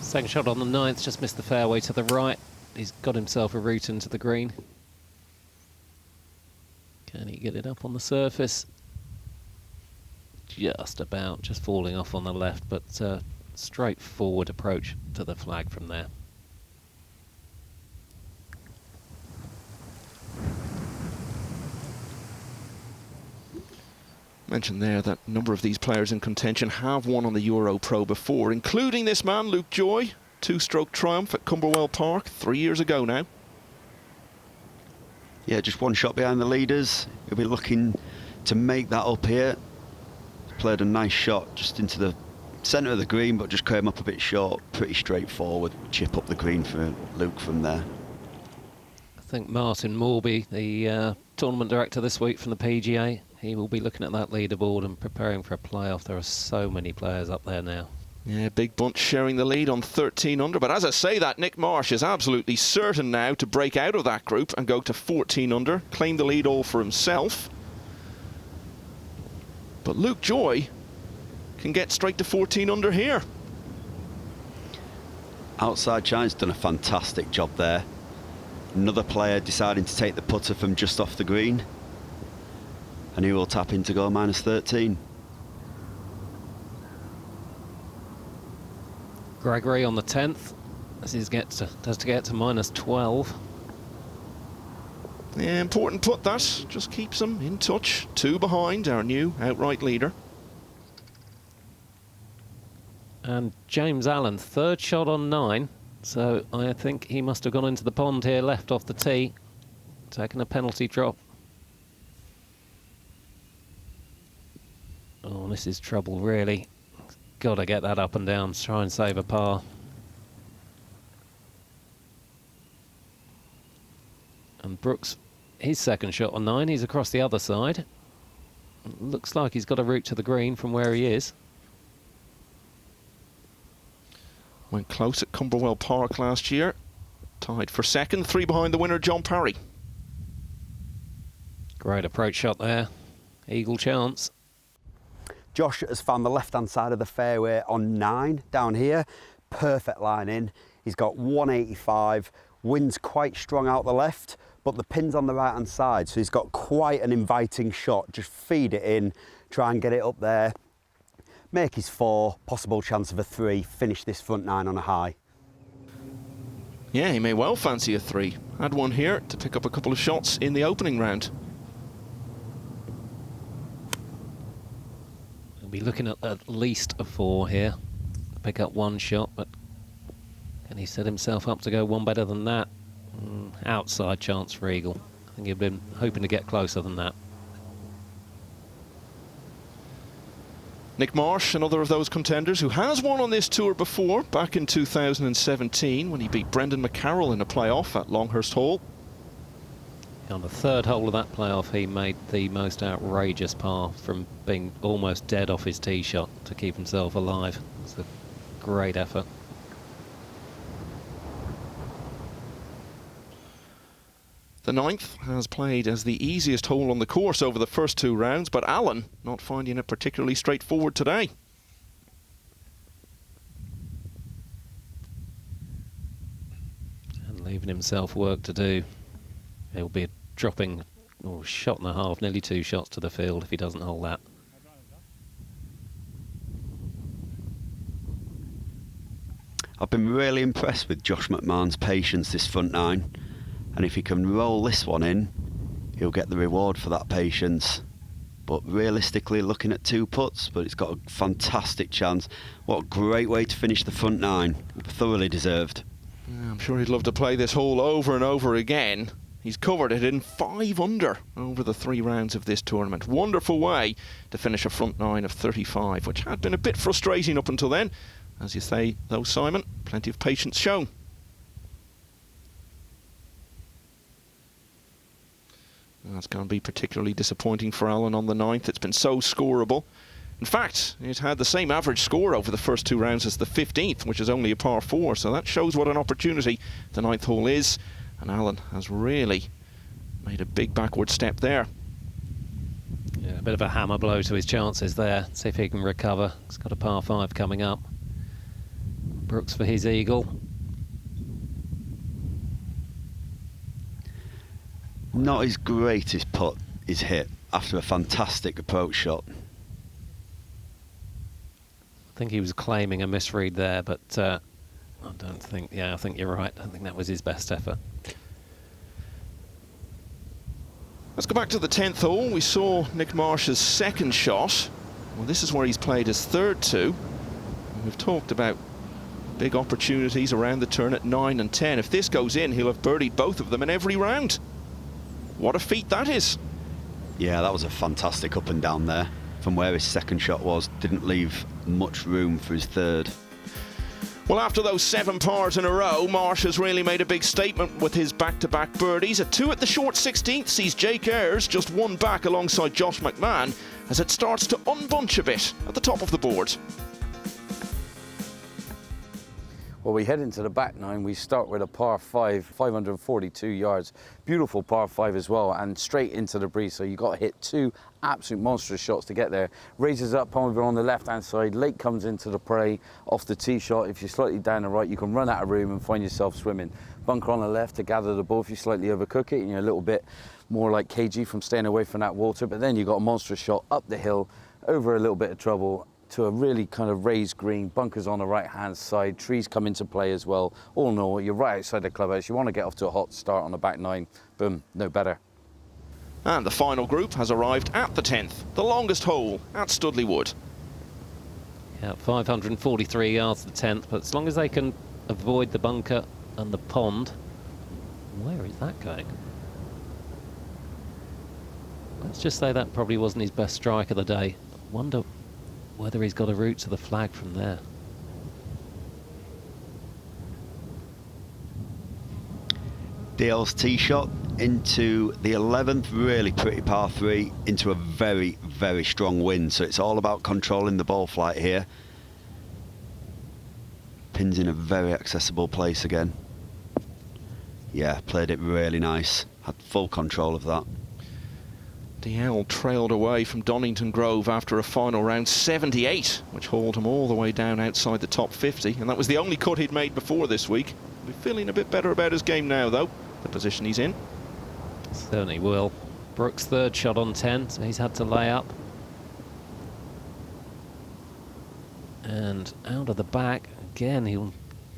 F: Second shot on the 9th, just missed the fairway to the right. He's got himself a route into the green. Can he get it up on the surface? Just about, just falling off on the left, but straightforward approach to the flag from there.
D: Mentioned there that a number of these players in contention have won on the EuroPro before, including this man, Luke Joy, 2-stroke triumph at Cumberwell Park 3 years ago now.
B: Yeah, just one shot behind the leaders. He'll be looking to make that up here. Played a nice shot just into the centre of the green, but just came up a bit short. Pretty straightforward chip up the green for Luke from there.
F: I think Martin Morby, the tournament director this week from the PGA, he will be looking at that leaderboard and preparing for a playoff. There are so many players up there now.
D: Yeah, big bunch sharing the lead on 13 under. But as I say that, Nick Marsh is absolutely certain now to break out of that group and go to 14 under, claim the lead all for himself. But Luke Joy can get straight to 14 under here.
B: Outside China's done a fantastic job there. Another player deciding to take the putter from just off the green. And he will tap in to go minus 13.
F: Gregory on the 10th, as he does to get to minus 12.
D: Yeah, important putt that. Just keeps him in touch. 2 behind our new outright leader.
F: And James Allen, third shot on 9. So I think he must have gone into the pond here, left off the tee, taking a penalty drop. Oh, this is trouble, really. Got to get that up and down, try and save a par. And Brooks, his second shot on 9, he's across the other side. Looks like he's got a route to the green from where he is.
D: Went close at Cumberwell Park last year. Tied for second, 3 behind the winner, John Parry.
F: Great approach shot there. Eagle chance.
B: Josh has found the left-hand side of the fairway on 9 down here. Perfect line in. He's got 185. Wind's quite strong out the left, but the pin's on the right-hand side, so he's got quite an inviting shot. Just feed it in, try and get it up there. Make his 4, possible chance of a 3, finish this front 9 on a high.
D: Yeah, he may well fancy a 3. Had one here to pick up a couple of shots in the opening round.
F: We'll be looking at least a 4 here. Pick up one shot, but can he set himself up to go one better than that? Outside chance for Eagle. I think he'd been hoping to get closer than that.
D: Nick Marsh, another of those contenders who has won on this tour before, back in 2017 when he beat Brendan McCarroll in a playoff at Longhurst Hall.
F: On the third hole of that playoff, he made the most outrageous par from being almost dead off his tee shot to keep himself alive. It's a great effort.
D: The 9th has played as the easiest hole on the course over the first 2 rounds, but Allen not finding it particularly straightforward today.
F: And leaving himself work to do. He'll be dropping a shot and a half, nearly 2 shots to the field if he doesn't hold that.
B: I've been really impressed with Josh McMahon's patience this front 9. And if he can roll this one in, he'll get the reward for that patience. But realistically, looking at 2 putts, but it's got a fantastic chance. What a great way to finish the front 9. Thoroughly deserved.
D: Yeah, I'm sure he'd love to play this hole over and over again. He's covered it in 5 under over the 3 rounds of this tournament. Wonderful way to finish a front 9 of 35, which had been a bit frustrating up until then. As you say, though, Simon, plenty of patience shown. That's going to be particularly disappointing for Allen on the 9th. It's been so scoreable. In fact, it had the same average score over the first 2 rounds as the 15th, which is only a par 4. So that shows what an opportunity the 9th hole is. And Allen has really made a big backward step there.
F: Yeah, a bit of a hammer blow to his chances there. See if he can recover. He's got a par 5 coming up. Brooks for his eagle.
B: Not his greatest putt is hit after a fantastic approach shot.
F: I think he was claiming a misread there, but I don't think, yeah, I think you're right. I think that was his best effort.
D: Let's go back to the 10th hole. We saw Nick Marsh's second shot. Well, this is where he's played his third 2. And we've talked about big opportunities around the turn at 9 and 10. If this goes in, he'll have birdied both of them in every round. What a feat that is.
B: Yeah, that was a fantastic up and down there. From where his second shot was, didn't leave much room for his third.
D: Well, after those 7 pars in a row, Marsh has really made a big statement with his back-to-back birdies. A 2 at the short 16th sees Jake Ayres just 1 back alongside Josh McMahon as it starts to unbunch a bit at the top of the board.
C: Well, we head into the back 9. We start with a par 5, 542 yards. Beautiful par 5 as well, and straight into the breeze. So you got to hit 2 absolute monstrous shots to get there. Raises up over on the left-hand side. Lake comes into the prey off the tee shot. If you're slightly down the right, you can run out of room and find yourself swimming. Bunker on the left to gather the ball if you slightly overcook it, and you're a little bit more like KG from staying away from that water. But then you've got a monstrous shot up the hill, over a little bit of trouble, to a really kind of raised green. Bunkers on the right-hand side, trees come into play as well. All in all, you're right outside the clubhouse. You want to get off to a hot start on the back 9. Boom, no better.
D: And the final group has arrived at the 10th, the longest hole at Studley Wood.
F: Yeah, 543 yards the 10th, but as long as they can avoid the bunker and the pond. Where is that going? Let's just say that probably wasn't his best strike of the day. Wonder whether he's got a route to the flag from there.
B: DL's tee shot into the 11th, really pretty par 3, into a very, very strong wind. So it's all about controlling the ball flight here. Pin's in a very accessible place again. Yeah, played it really nice. Had full control of that.
D: DL trailed away from Donington Grove after a final round 78, which hauled him all the way down outside the top 50. And that was the only cut he'd made before this week. We're feeling a bit better about his game now, though. The position he's in.
F: Certainly will. Brooks' third shot on 10, so he's had to lay up. And out of the back, again, he'll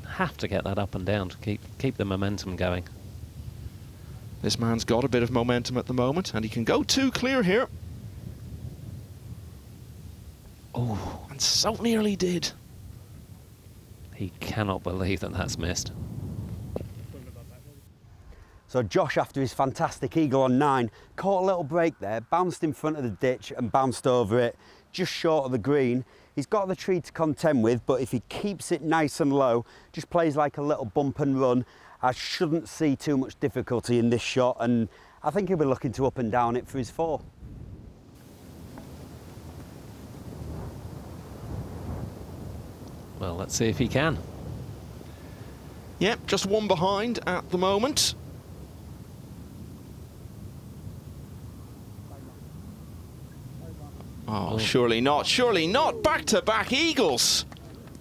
F: have to get that up and down to keep the momentum going.
D: This man's got a bit of momentum at the moment, and he can go 2 clear here. Oh, and so nearly did.
F: He cannot believe that that's missed.
B: So Josh, after his fantastic eagle on 9, caught a little break there, bounced in front of the ditch and bounced over it, just short of the green. He's got the tree to contend with, but if he keeps it nice and low, just plays like a little bump and run, I shouldn't see too much difficulty in this shot, and I think he'll be looking to up and down it for his 4.
F: Well, let's see if he can.
D: Yep, just 1 behind at the moment. Oh, surely not, surely not. Back-to-back eagles.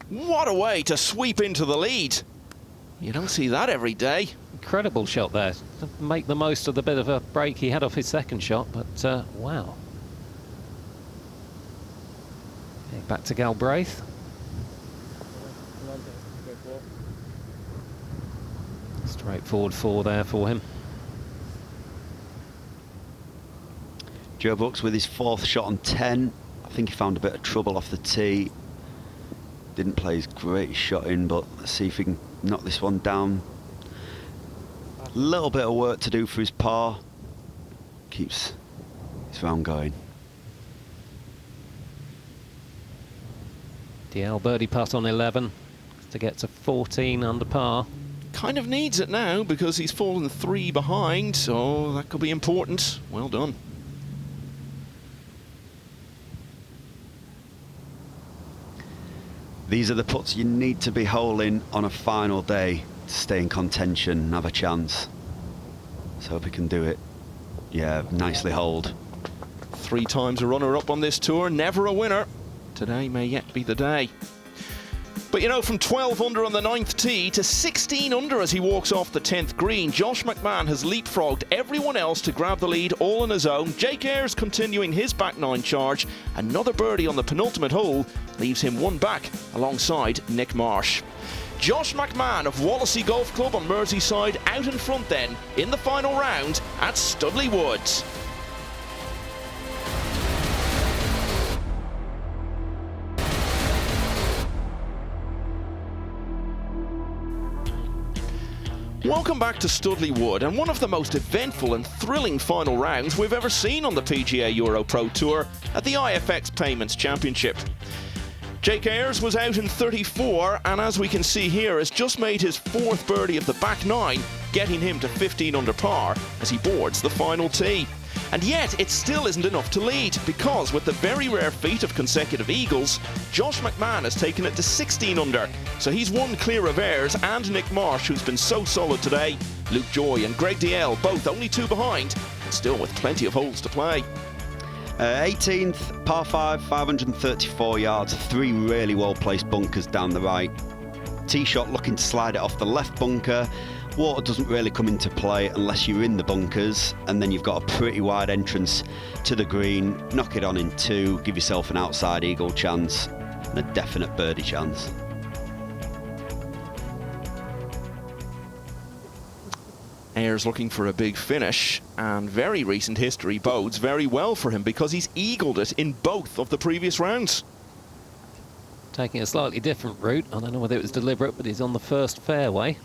D: What a way to sweep into the lead. You don't see that every day.
F: Incredible shot there. Make the most of the bit of a break he had off his second shot, but wow. Okay, back to Galbraith. Straightforward 4 there for him.
B: Joe Brooks with his 4th shot on 10. I think he found a bit of trouble off the tee. Didn't play his greatest shot in, but let's see if he can knock this one down. A little bit of work to do for his par. Keeps his round going.
F: DL birdie putt on 11 to get to 14 under par.
D: Kind of needs it now because he's fallen 3 behind, so that could be important. Well done.
B: These are the putts you need to be holing on a final day to stay in contention and have a chance. So hope he can do it. Yeah, nicely holed.
D: 3 times a runner-up on this tour, never a winner. Today may yet be the day. But you know, from 12 under on the 9th tee to 16 under as he walks off the 10th green, Josh McMahon has leapfrogged everyone else to grab the lead all on his own. Jake Ayres continuing his back 9 charge. Another birdie on the penultimate hole leaves him 1 back alongside Nick Marsh. Josh McMahon of Wallasey Golf Club on Merseyside out in front then in the final round at Studley Woods. Welcome back to Studley Wood, and one of the most eventful and thrilling final rounds we've ever seen on the PGA EuroPro Tour at the IFX Payments Championship. Jake Ayres was out in 34, and as we can see here, has just made his 4th birdie of the back 9, getting him to 15 under par as he boards the final tee. And yet, it still isn't enough to lead, because with the very rare feat of consecutive eagles, Josh McMahon has taken it to 16 under. So he's 1 clear of Ayres and Nick Marsh, who's been so solid today. Luke Joy and Greg DL, both only 2 behind, and still with plenty of holes to play.
B: 18th, par 5, 534 yards, 3 really well-placed bunkers down the right. Tee shot looking to slide it off the left bunker. Water doesn't really come into play unless you're in the bunkers, and then you've got a pretty wide entrance to the green. Knock it on in 2, give yourself an outside eagle chance and a definite birdie chance.
D: Ayres looking for a big finish, and very recent history bodes very well for him because he's eagled it in both of the previous rounds.
F: taking a slightly different route. I don't know whether it was deliberate, but he's on the first fairway.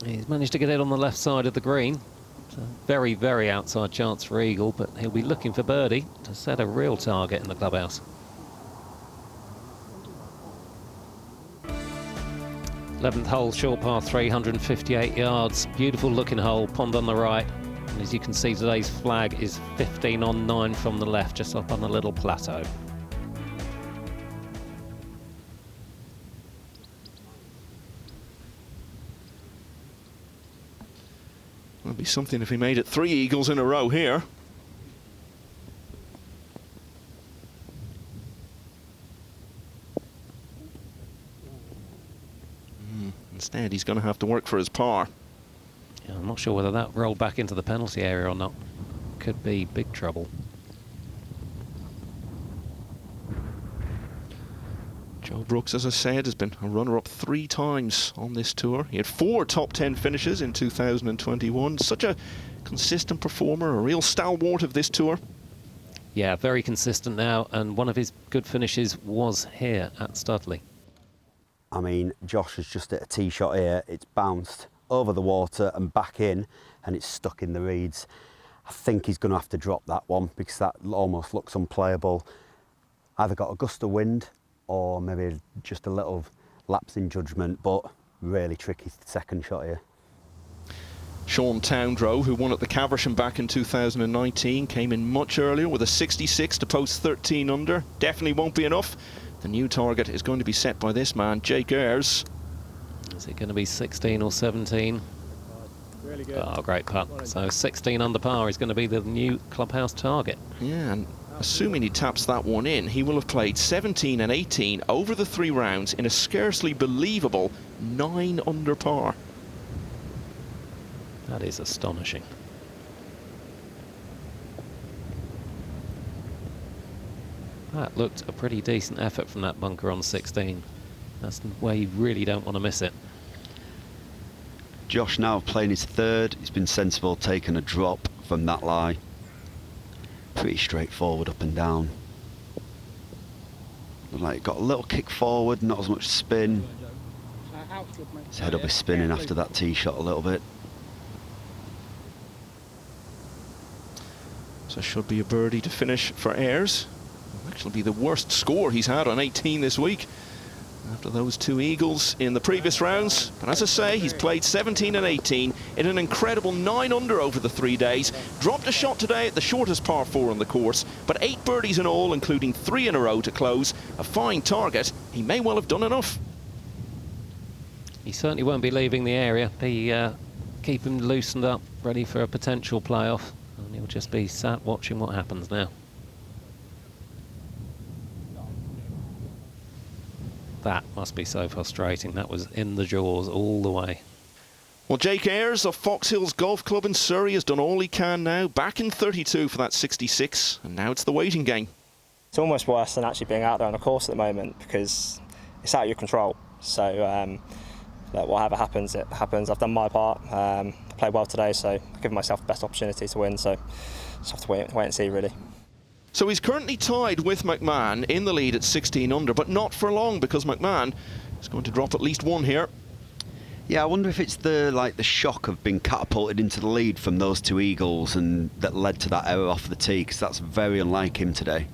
F: He's managed to get it on the left side of the green. It's a very, very outside chance for eagle, but he'll be looking for birdie to set a real target in the clubhouse. 11th hole, short par 358 yards. Beautiful looking hole, pond on the right. And as you can see, today's flag is 15 on 9 from the left, just up on a little plateau.
D: That'd be something if he made it 3 eagles in a row here. Instead, he's going to have to work for his par.
F: Yeah, I'm not sure whether that rolled back into the penalty area or not. Could be big trouble.
D: Joe Brooks, as I said, has been a runner-up 3 times on this tour. He had 4 top 10 finishes in 2021. Such a consistent performer, a real stalwart of this tour.
F: Yeah, very consistent now, and one of his good finishes was here at Studley.
B: I mean, Josh has just hit a tee shot here. It's bounced over the water and back in, and it's stuck in the reeds. I think he's going to have to drop that one because that almost looks unplayable. Either got a gust of wind or maybe just a little lapse in judgment, but really tricky second shot here.
D: Sean Towndrow, who won at the Caversham back in 2019, came in much earlier with a 66 to post 13 under. Definitely won't be enough. The new target is going to be set by this man, Jake Ayres.
F: Is it going to be 16 or 17?
L: Really good.
F: Oh, great putt. So 16 under par is going to be the new clubhouse target.
D: Yeah, and assuming he taps that one in, he will have played 17 and 18 over the 3 rounds in a scarcely believable 9 under par.
F: That is astonishing. That looked a pretty decent effort from that bunker on 16. That's where you really don't want to miss it.
B: Josh now playing his 3rd. He's been sensible, taking a drop from that lie. Pretty straightforward up and down. Like got a little kick forward, not as much spin. His head will be spinning after that tee shot a little bit.
D: So should be a birdie to finish for Ayres. It'll actually be the worst score he's had on 18 this week after those 2 eagles in the previous rounds. But as I say, he's played 17 and 18 in an incredible 9 under over the 3 days. Dropped a shot today at the shortest par 4 on the course, but 8 birdies in all, including 3 in a row to close. A fine target. He may well have done enough.
F: He certainly won't be leaving the area. Keep him loosened up, ready for a potential playoff. And he'll just be sat watching what happens now. That must be so frustrating. That was in the jaws all the way.
D: Well, Jake Ayres of Fox Hills Golf Club in Surrey has done all he can now. Back in 32 for that 66, and now it's the waiting game.
L: It's almost worse than actually being out there on the course at the moment because it's out of your control. So whatever happens, it happens. I've done my part. I played well today, so I've given myself the best opportunity to win. So just have to wait and see, really.
D: So he's currently tied with McMahon in the lead at 16 under, but not for long because McMahon is going to drop at least 1 here.
B: Yeah, I wonder if it's the shock of being catapulted into the lead from those 2 eagles and that led to that error off the tee, because that's very unlike him today.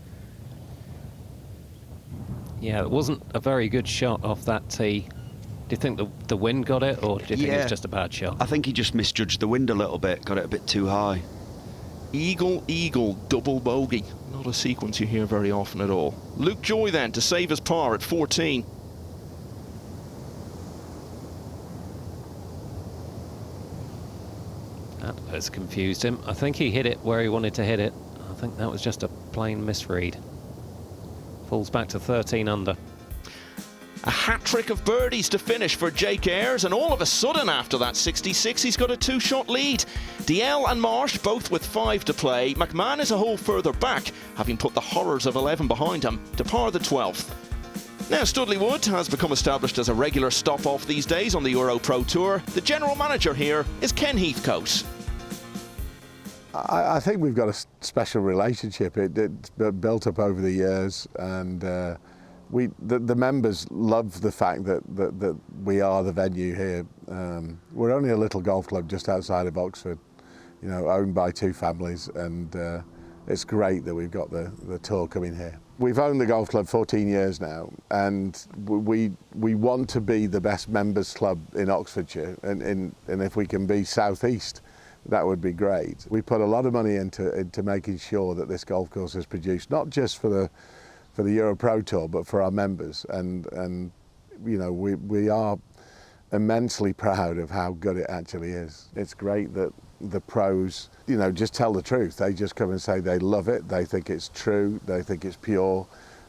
F: Yeah, it wasn't a very good shot off that tee. Do you think the wind got it, or do you think it was just a bad shot?
B: I think he just misjudged the wind a little bit, got it a bit too high.
D: Eagle, eagle, double bogey. Not a sequence you hear very often at all. Luke Joy then to save his par at 14.
F: That has confused him. I think he hit it where he wanted to hit it. I think that was just a plain misread. Falls back to 13 under.
D: A hat-trick of birdies to finish for Jake Ayres, and all of a sudden after that 66 he's got a 2-shot lead. DL and Marsh both with 5 to play. McMahon is a hole further back, having put the horrors of 11 behind him to par the 12th. Now Studley Wood has become established as a regular stop-off these days on the EuroPro Tour. The general manager here is Ken Heathcote.
M: I think we've got a special relationship. It's built up over the years, and the members love the fact that we are the venue here. We're only a little golf club just outside of Oxford, you know, owned by two families, and it's great that we've got the tour coming here. We've owned the golf club 14 years now, and we want to be the best members club in Oxfordshire, and if we can be southeast, that would be great. We put a lot of money into making sure that this golf course is produced not just for the EuroPro Tour, but for our members, and you know, we are immensely proud of how good it actually is. It's great that the pros, you know, just tell the truth. They just come and say they love it, they think it's true, they think it's pure,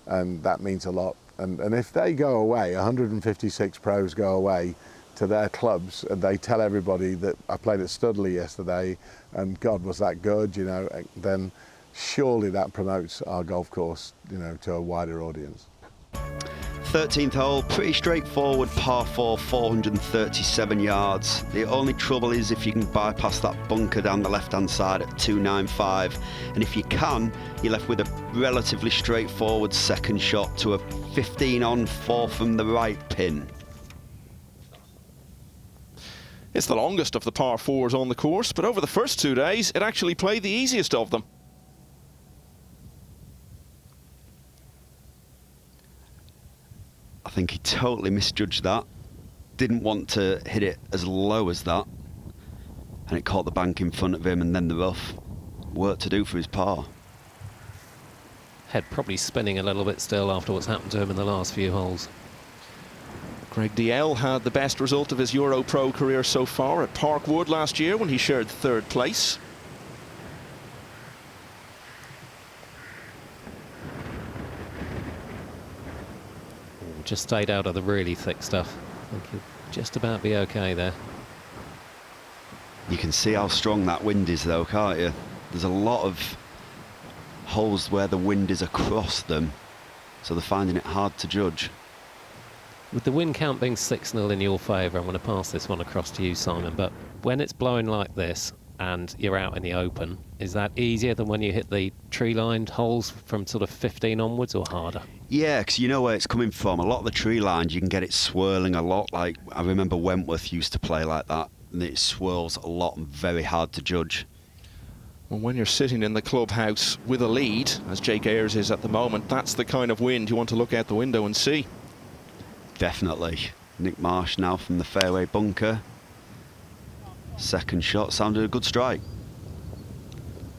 M: and that means a lot. And if they go away, 156 pros go away to their clubs and they tell everybody that I played at Studley yesterday and God, was that good, you know, then surely that promotes our golf course, you know, to a wider audience.
B: 13th hole, pretty straightforward par 4, 437 yards. The only trouble is if you can bypass that bunker down the left-hand side at 295, and if you can, you're left with a relatively straightforward second shot to a 15 on 4 from the right pin.
D: It's the longest of the par 4s on the course, but over the first 2 days, it actually played the easiest of them.
B: I think he totally misjudged that. Didn't want to hit it as low as that. And it caught the bank in front of him and then the rough. Work to do for his par.
F: Head probably spinning a little bit still after what's happened to him in the last few holes.
D: Greg DL had the best result of his EuroPro career so far at Parkwood last year when he shared 3rd place.
F: Just stayed out of the really thick stuff. I think he'll just about be okay there.
B: You can see how strong that wind is though, can't you? There's a lot of holes where the wind is across them, so they're finding it hard to judge.
F: With the wind count being 6-0 in your favour, I'm going to pass this one across to you, Simon, but when it's blowing like this and you're out in the open, is that easier than when you hit the tree-lined holes from sort of 15 onwards, or harder?
B: Yeah, because you know where it's coming from. A lot of the tree lines, you can get it swirling a lot. Like, I remember Wentworth used to play like that, and it swirls a lot and very hard to judge.
D: Well, when you're sitting in the clubhouse with a lead, as Jake Ayres is at the moment, that's the kind of wind you want to look out the window and see.
B: Definitely. Nick Marsh now from the fairway bunker. Second shot sounded a good strike.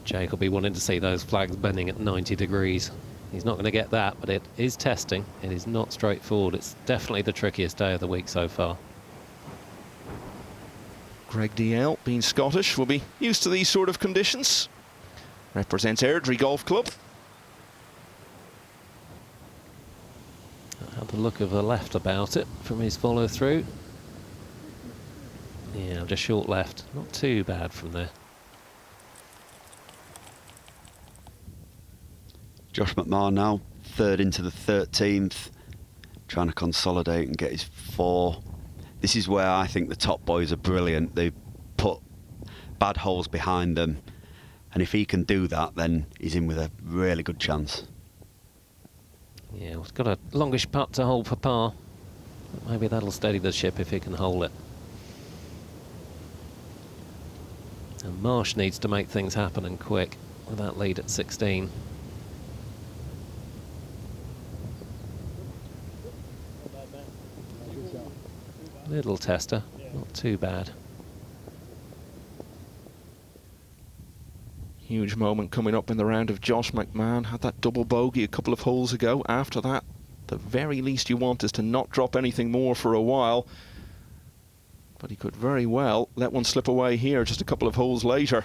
F: Jake will be wanting to see those flags bending at 90 degrees. He's not going to get that, but it is testing. It is not straightforward. It's definitely the trickiest day of the week so far.
D: Greg DL, being Scottish, will be used to these sort of conditions. Represents Airdrie Golf Club.
F: Had the look of the left about it from his follow through. Yeah, just short left. Not too bad from there.
B: Josh McMahon now, 3rd into the 13th, trying to consolidate and get his 4. This is where I think the top boys are brilliant. They put bad holes behind them, and if he can do that, then he's in with a really good chance.
F: Yeah, he's got a longish putt to hold for par. Maybe that'll steady the ship if he can hold it. And Marsh needs to make things happen and quick with that lead at 16. Little tester, not too bad.
D: Huge moment coming up in the round of Josh McMahon. Had that double bogey a couple of holes ago. After that, the very least you want is to not drop anything more for a while. But he could very well let one slip away here just a couple of holes later.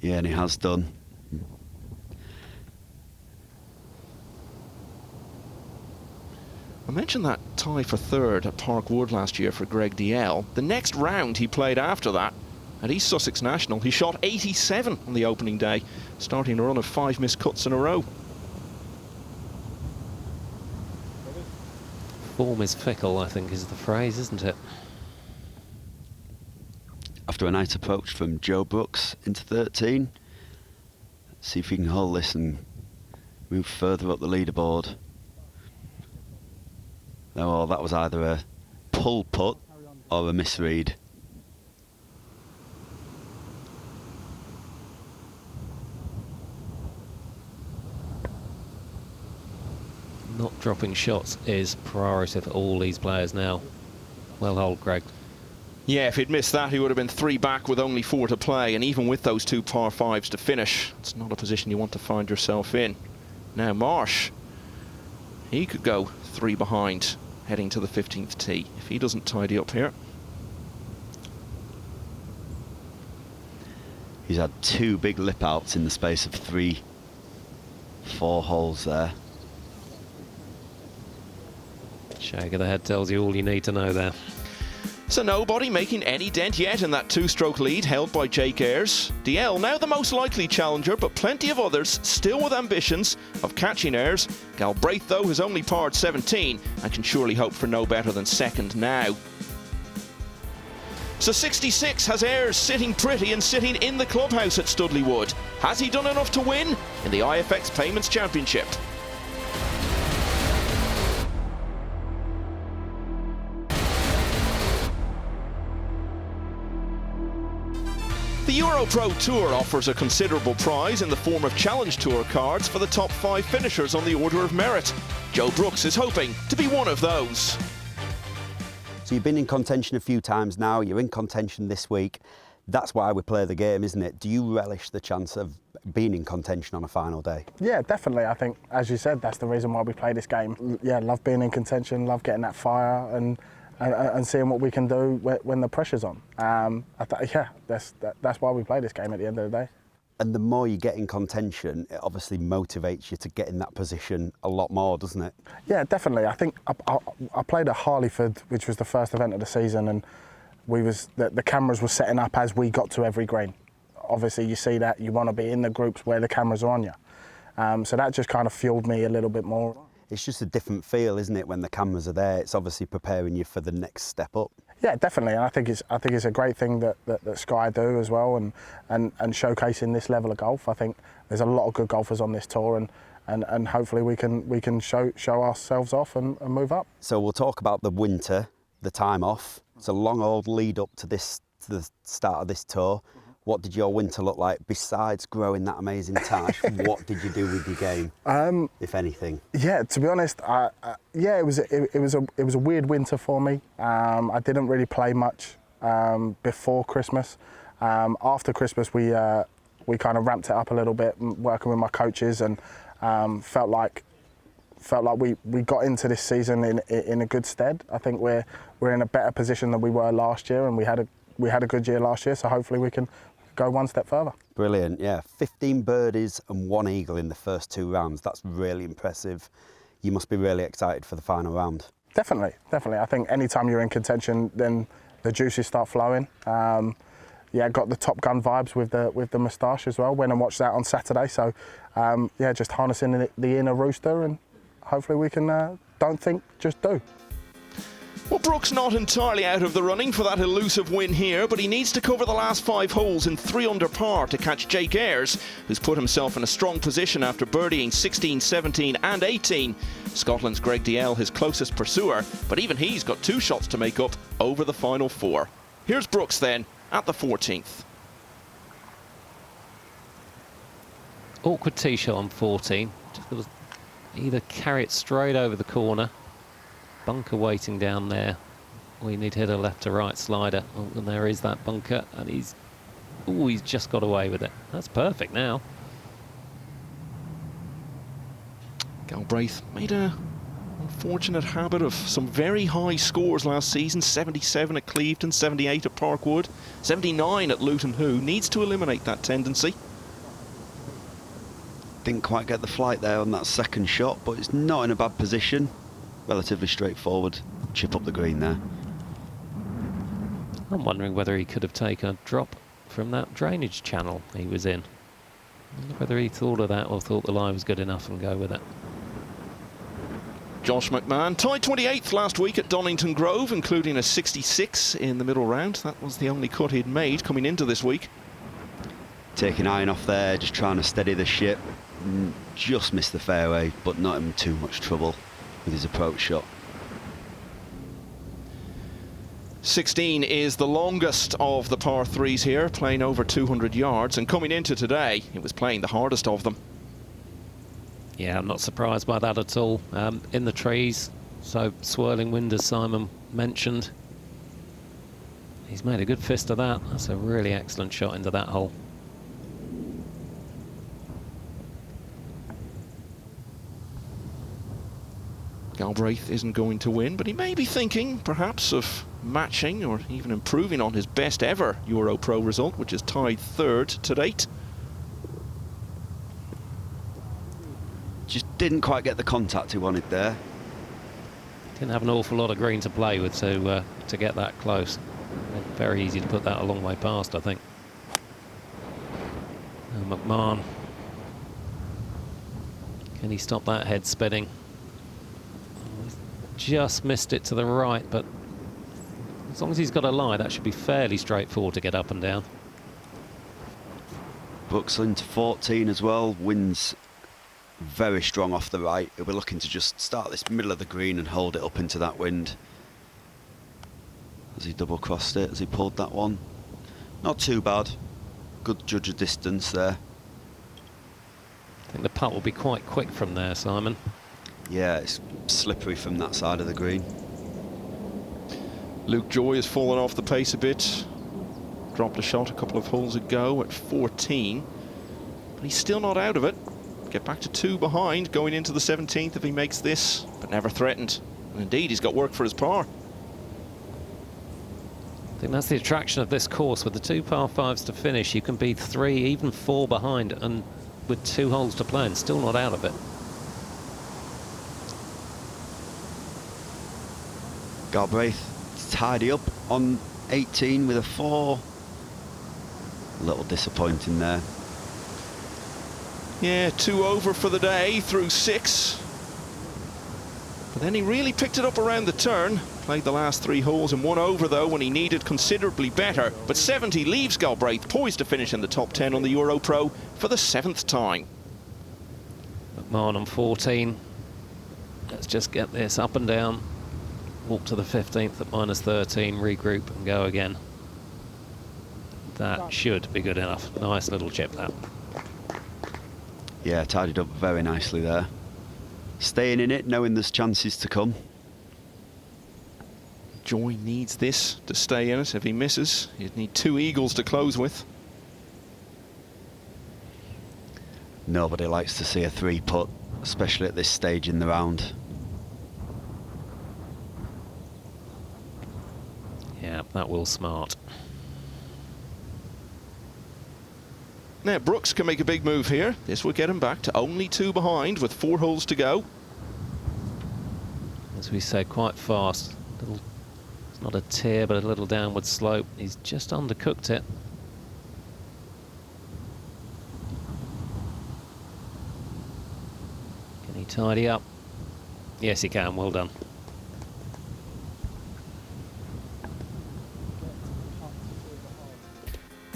B: Yeah, and he has done.
D: I mentioned that tie for 3rd at Parkwood last year for Greg DL. The next round he played after that at East Sussex National, he shot 87 on the opening day, starting a run of 5 missed cuts in a row.
F: Form is fickle, I think is the phrase, isn't it?
B: after a nice approach from Joe Brooks into 13. Let's see if he can hold this and move further up the leaderboard. No, that was either a pull putt or a misread.
F: Not dropping shots is priority for all these players now. Well hold, Greg.
D: Yeah, if he'd missed that, he would have been 3 back with only 4 to play, and even with those 2 par 5s to finish, it's not a position you want to find yourself in. Now Marsh, he could go 3 behind heading to the 15th tee if he doesn't tidy up here.
B: He's had 2 big lip outs in the space of 3-4 holes there.
F: Shake of the head tells you all you need to know there.
D: So nobody making any dent yet in that 2-stroke lead held by Jake Ayres. DL now the most likely challenger, but plenty of others still with ambitions of catching Ayres. Galbraith, though, has only parred 17 and can surely hope for no better than second now. So 66 has Ayres sitting pretty and sitting in the clubhouse at Studley Wood. Has he done enough to win in the IFX Payments Championship? The EuroPro Tour offers a considerable prize in the form of Challenge Tour cards for the top 5 finishers on the order of merit. Joe Brooks is hoping to be one of those.
B: So you've been in contention a few times now, you're in contention this week. That's why we play the game, isn't it? Do you relish the chance of being in contention on a final day?
N: Yeah, definitely. I think, as you said, that's the reason why we play this game. Yeah, love being in contention, love getting that fire and seeing what we can do when the pressure's on. Yeah, that's why we play this game at the end of the day.
B: And the more you get in contention, it obviously motivates you to get in that position a lot more, doesn't it?
N: Yeah, definitely. I think I played at Harleyford, which was the first event of the season, and the cameras were setting up as we got to every green. Obviously, you see that, you want to be in the groups where the cameras are on you. So that just kind of fueled me a little bit more.
B: It's just a different feel, isn't it, when the cameras are there? It's obviously preparing you for the next step up.
N: Yeah, definitely, and I think it's a great thing that Sky do as well, and showcasing this level of golf. I think there's a lot of good golfers on this tour, and hopefully we can show ourselves off and move up.
B: So we'll talk about the winter, the time off. It's a long old lead up to the start of this tour. What did your winter look like besides growing that amazing tash? What did you do with your game, if anything?
N: Yeah, to be honest, it was a weird winter for me. I didn't really play much before Christmas. After Christmas, we kind of ramped it up a little bit, working with my coaches, and felt like we got into this season in a good stead. I think we're in a better position than we were last year, and we had a good year last year. So hopefully we can go one step further.
B: Brilliant, yeah. 15 birdies and 1 eagle in the first 2 rounds. That's really impressive. You must be really excited for the final round.
N: Definitely. I think anytime you're in contention, then the juices start flowing. Yeah, got the Top Gun vibes with the moustache as well. Went and watched that on Saturday. So yeah, just harnessing the inner rooster, and hopefully we can don't think, just do.
D: Well, Brooks not entirely out of the running for that elusive win here, but he needs to cover the last 5 holes in 3 under par to catch Jake Ayres, who's put himself in a strong position after birdieing 16, 17 and 18. Scotland's Greg DL his closest pursuer, but even he's got 2 shots to make up over the final 4. Here's Brooks then at the 14th.
F: Awkward tee shot on 14. Just either carry it straight over the corner, bunker waiting down there, or you need to hit a left to right slider. Oh, and there is that bunker, and he's just got away with it. That's perfect now.
D: Galbraith made a unfortunate habit of some very high scores last season. 77 at Clevedon, 78 at Parkwood, 79 at Luton Hoo. Needs to eliminate that tendency.
B: Didn't quite get the flight there on that second shot, but it's not in a bad position. Relatively straightforward chip up the green there.
F: I'm wondering whether he could have taken a drop from that drainage channel he was in. I wonder whether he thought of that or thought the lie was good enough and go with it.
D: Josh McMahon tied 28th last week at Donington Grove, including a 66 in the middle round. That was the only cut he'd made coming into this week.
B: Taking iron off there, just trying to steady the ship. Just missed the fairway, but not in too much trouble with his approach shot.
D: 16 is the longest of the par threes here, playing over 200 yards, and coming into today, it was playing the hardest of them.
F: Yeah, I'm not surprised by that at all. In the trees, so swirling wind as Simon mentioned. He's made a good fist of that. That's a really excellent shot into that hole.
D: Galbraith isn't going to win, but he may be thinking perhaps of matching or even improving on his best ever EuroPro result, which is tied third to date.
B: Just didn't quite get the contact he wanted there.
F: Didn't have an awful lot of green to play with to get that close. Very easy to put that a long way past, I think. And McMahon, can he stop that head spinning? Just missed it to the right, but as long as he's got a lie, that should be fairly straightforward to get up and down.
B: Brooks into 14 as well. Wind's very strong off the right. He'll be looking to just start this middle of the green and hold it up into that wind. As he double crossed it, as he pulled that one. Not too bad. Good judge of distance there.
F: I think the putt will be quite quick from there, Simon.
B: Yeah, it's slippery from that side of the green.
D: Luke Joy has fallen off the pace a bit. Dropped a shot a couple of holes ago at 14. But he's still not out of it. Get back to 2 behind going into the 17th if he makes this, but never threatened. And indeed, he's got work for his par.
F: I think that's the attraction of this course. With the 2 par 5s to finish, you can be 3, even 4 behind, and with 2 holes to play and still not out of it.
B: Galbraith tidy up on 18 with a 4. A little disappointing there.
D: Yeah, 2 over for the day through 6. But then he really picked it up around the turn. Played the last 3 holes and 1 over though when he needed considerably better. But 70 leaves Galbraith poised to finish in the top 10 on the EuroPro for the 7th time.
F: McMahon on 14. Let's just get this up and down. Walk to the 15th at minus 13, regroup and go again. That should be good enough. Nice little chip, that.
B: Yeah, tidied up very nicely there. Staying in it, knowing there's chances to come.
D: Joy needs this to stay in it. If he misses, he'd need 2 eagles to close with.
B: Nobody likes to see a 3-putt, especially at this stage in the round.
F: Yeah, that will smart.
D: Now, Brooks can make a big move here. This will get him back to only 2 behind with 4 holes to go.
F: As we said, quite fast. It's not a tear, but a little downward slope. He's just undercooked it. Can he tidy up? Yes, he can. Well done.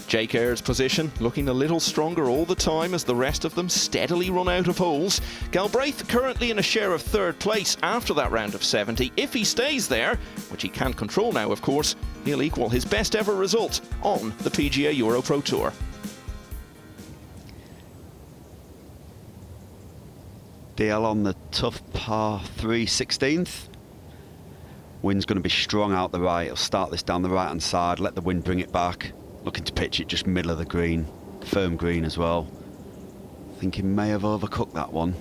D: Jake Ayre's position looking a little stronger all the time as the rest of them steadily run out of holes. Galbraith currently in a share of 3rd place after that round of 70. If he stays there, which he can't control now of course, he'll equal his best ever result on the PGA EuroPro Tour.
B: DL on the tough par 3 16th. Wind's going to be strong out the right. He'll start this down the right hand side, let the wind bring it back. Looking to pitch it just middle of the green, firm green as well. I think he may have overcooked that one.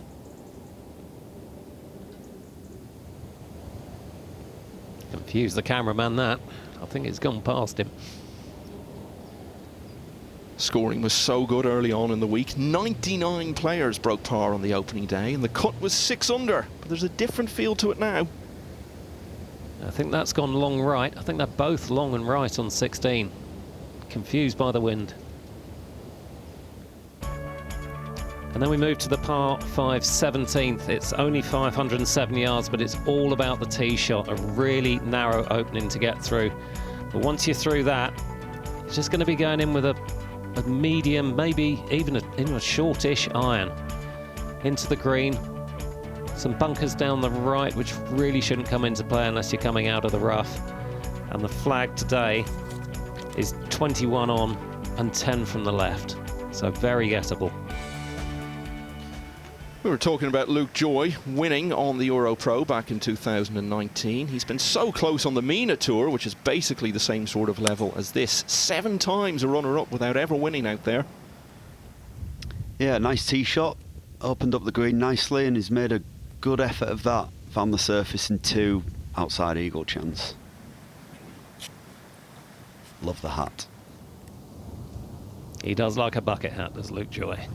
F: Confused the cameraman, that. I think it's gone past him.
D: Scoring was so good early on in the week. 99 players broke par on the opening day and the cut was 6 under. But there's a different feel to it now.
F: I think that's gone long right. I think they're both long and right on 16. Confused by the wind. And then we move to the par 5 17th. It's only 507 yards, but it's all about the tee shot, a really narrow opening to get through. But once you're through that, it's just going to be going in with a medium, maybe even a shortish iron into the green. Some bunkers down the right, which really shouldn't come into play unless you're coming out of the rough. And the flag today is 21 on and 10 from the left. So very gettable.
D: We were talking about Luke Joy winning on the EuroPro back in 2019. He's been so close on the MENA Tour, which is basically the same sort of level as this. 7 times a runner-up without ever winning out there.
B: Yeah, nice tee shot. Opened up the green nicely and he's made a good effort of that. Found the surface in 2 outside eagle chance. Love the hat.
F: He does like a bucket hat, does Luke Joy.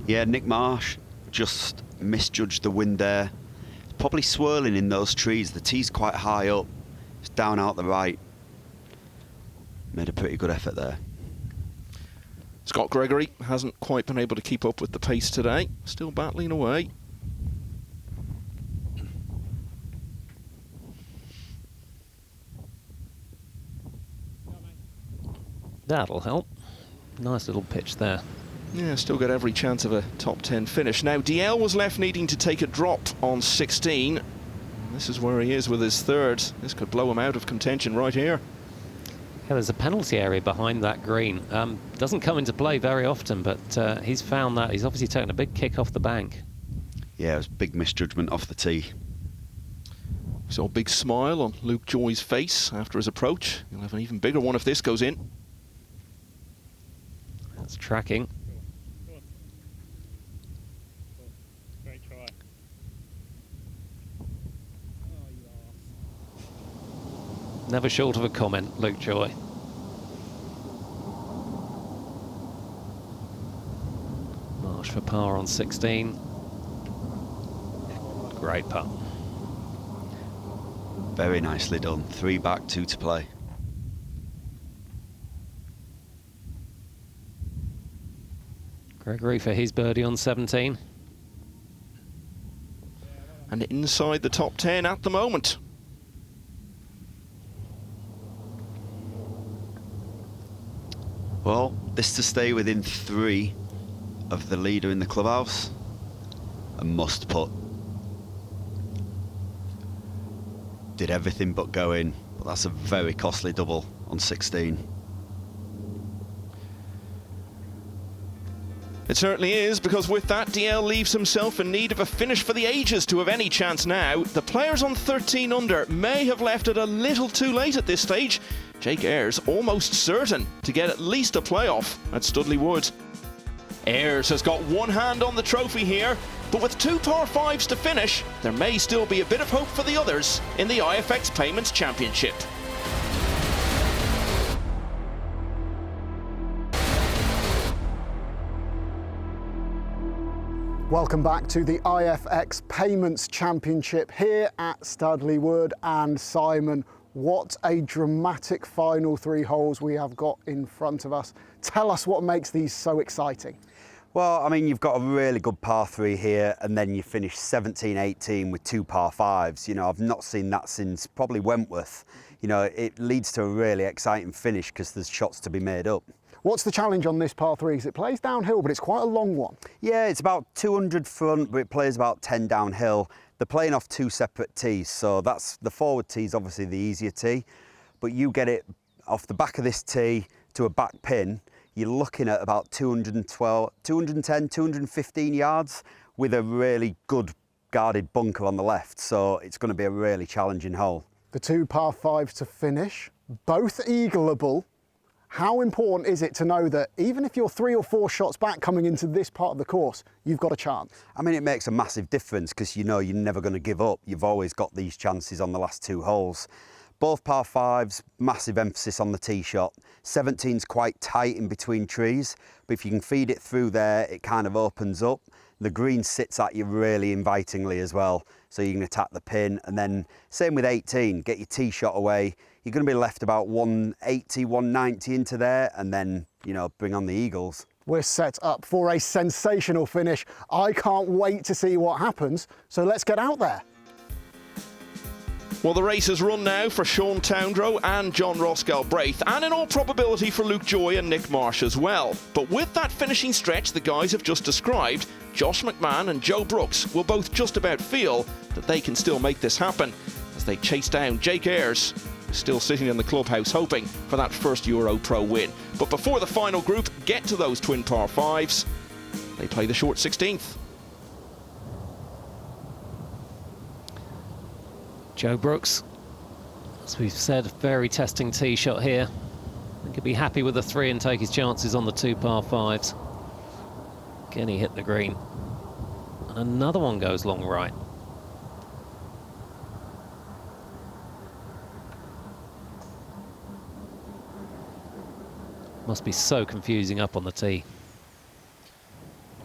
B: Yeah, Nick Marsh just misjudged the wind there. It's probably swirling in those trees. The tee's quite high up. It's down out the right. Made a pretty good effort there.
D: Scott Gregory hasn't quite been able to keep up with the pace today. Still battling away.
F: That'll help. Nice little pitch there.
D: Yeah, still got every chance of a top 10 finish. Now, DL was left needing to take a drop on 16. This is where he is with his 3rd. This could blow him out of contention right here.
F: Yeah, there's a penalty area behind that green. Doesn't come into play very often, but he's found that. He's obviously taken a big kick off the bank.
B: Yeah, it was a big misjudgment off the tee.
D: Saw a big smile on Luke Joy's face after his approach. He'll have an even bigger one if this goes in.
F: That's tracking.
O: Great try.
F: Never short of a comment, Luke Joy. Marsh for par on 16. Great putt.
B: Very nicely done. 3 back, 2 to play.
F: Gregory for his birdie on 17.
D: And inside the top 10 at the moment.
B: Well, this to stay within 3 of the leader in the clubhouse. A must putt. Did everything but go in, but that's a very costly double on 16.
D: It certainly is, because with that, DL leaves himself in need of a finish for the ages to have any chance now. The players on 13 under may have left it a little too late at this stage. Jake Ayres almost certain to get at least a playoff at Studley Wood. Ayres has got one hand on the trophy here, but with 2 par 5s to finish, there may still be a bit of hope for the others in the IFX Payments Championship.
A: Welcome back to the IFX Payments Championship here at Studley Wood. And Simon, what a dramatic final 3 holes we have got in front of us. Tell us what makes these so exciting.
B: Well, I mean, you've got a really good par 3 here, and then you finish 17-18 with 2 par 5s. You know, I've not seen that since probably Wentworth. You know, it leads to a really exciting finish because there's shots to be made up.
A: What's the challenge on this par 3? Because it plays downhill, but it's quite a long one.
B: Yeah, it's about 200 front, but it plays about 10 downhill. They're playing off 2 separate tees, so that's the forward tee is obviously the easier tee, but you get it off the back of this tee to a back pin. You're looking at about 212, 210, 215 yards with a really good guarded bunker on the left, so it's going to be a really challenging hole.
A: The 2 par 5s to finish, both eagleable. How important is it to know that even if you're 3 or 4 shots back coming into this part of the course, you've got a chance?
B: I mean, it makes a massive difference because you know you're never going to give up. You've always got these chances on the last 2 holes. Both par 5s, massive emphasis on the tee shot. 17's quite tight in between trees, but if you can feed it through there, it kind of opens up. The green sits at you really invitingly as well, so you can attack the pin. And then same with 18, get your tee shot away. You're going to be left about 180, 190 into there, and then, you know, bring on the eagles.
A: We're set up for a sensational finish. I can't wait to see what happens, so let's get out there.
D: Well, the race has run now for Sean Towndrow and John Ross Galbraith, and in all probability for Luke Joy and Nick Marsh as well. But with that finishing stretch the guys have just described, Josh McMahon and Joe Brooks will both just about feel that they can still make this happen as they chase down Jake Ayres, who's still sitting in the clubhouse hoping for that first EuroPro win. But before the final group get to those twin par fives, they play the short 16th.
F: Joe Brooks, as we've said, very testing tee shot here. I think he'll be happy with the 3 and take his chances on the 2 par 5s. Again, he hit the green. And another one goes long right. Must be so confusing up on the tee.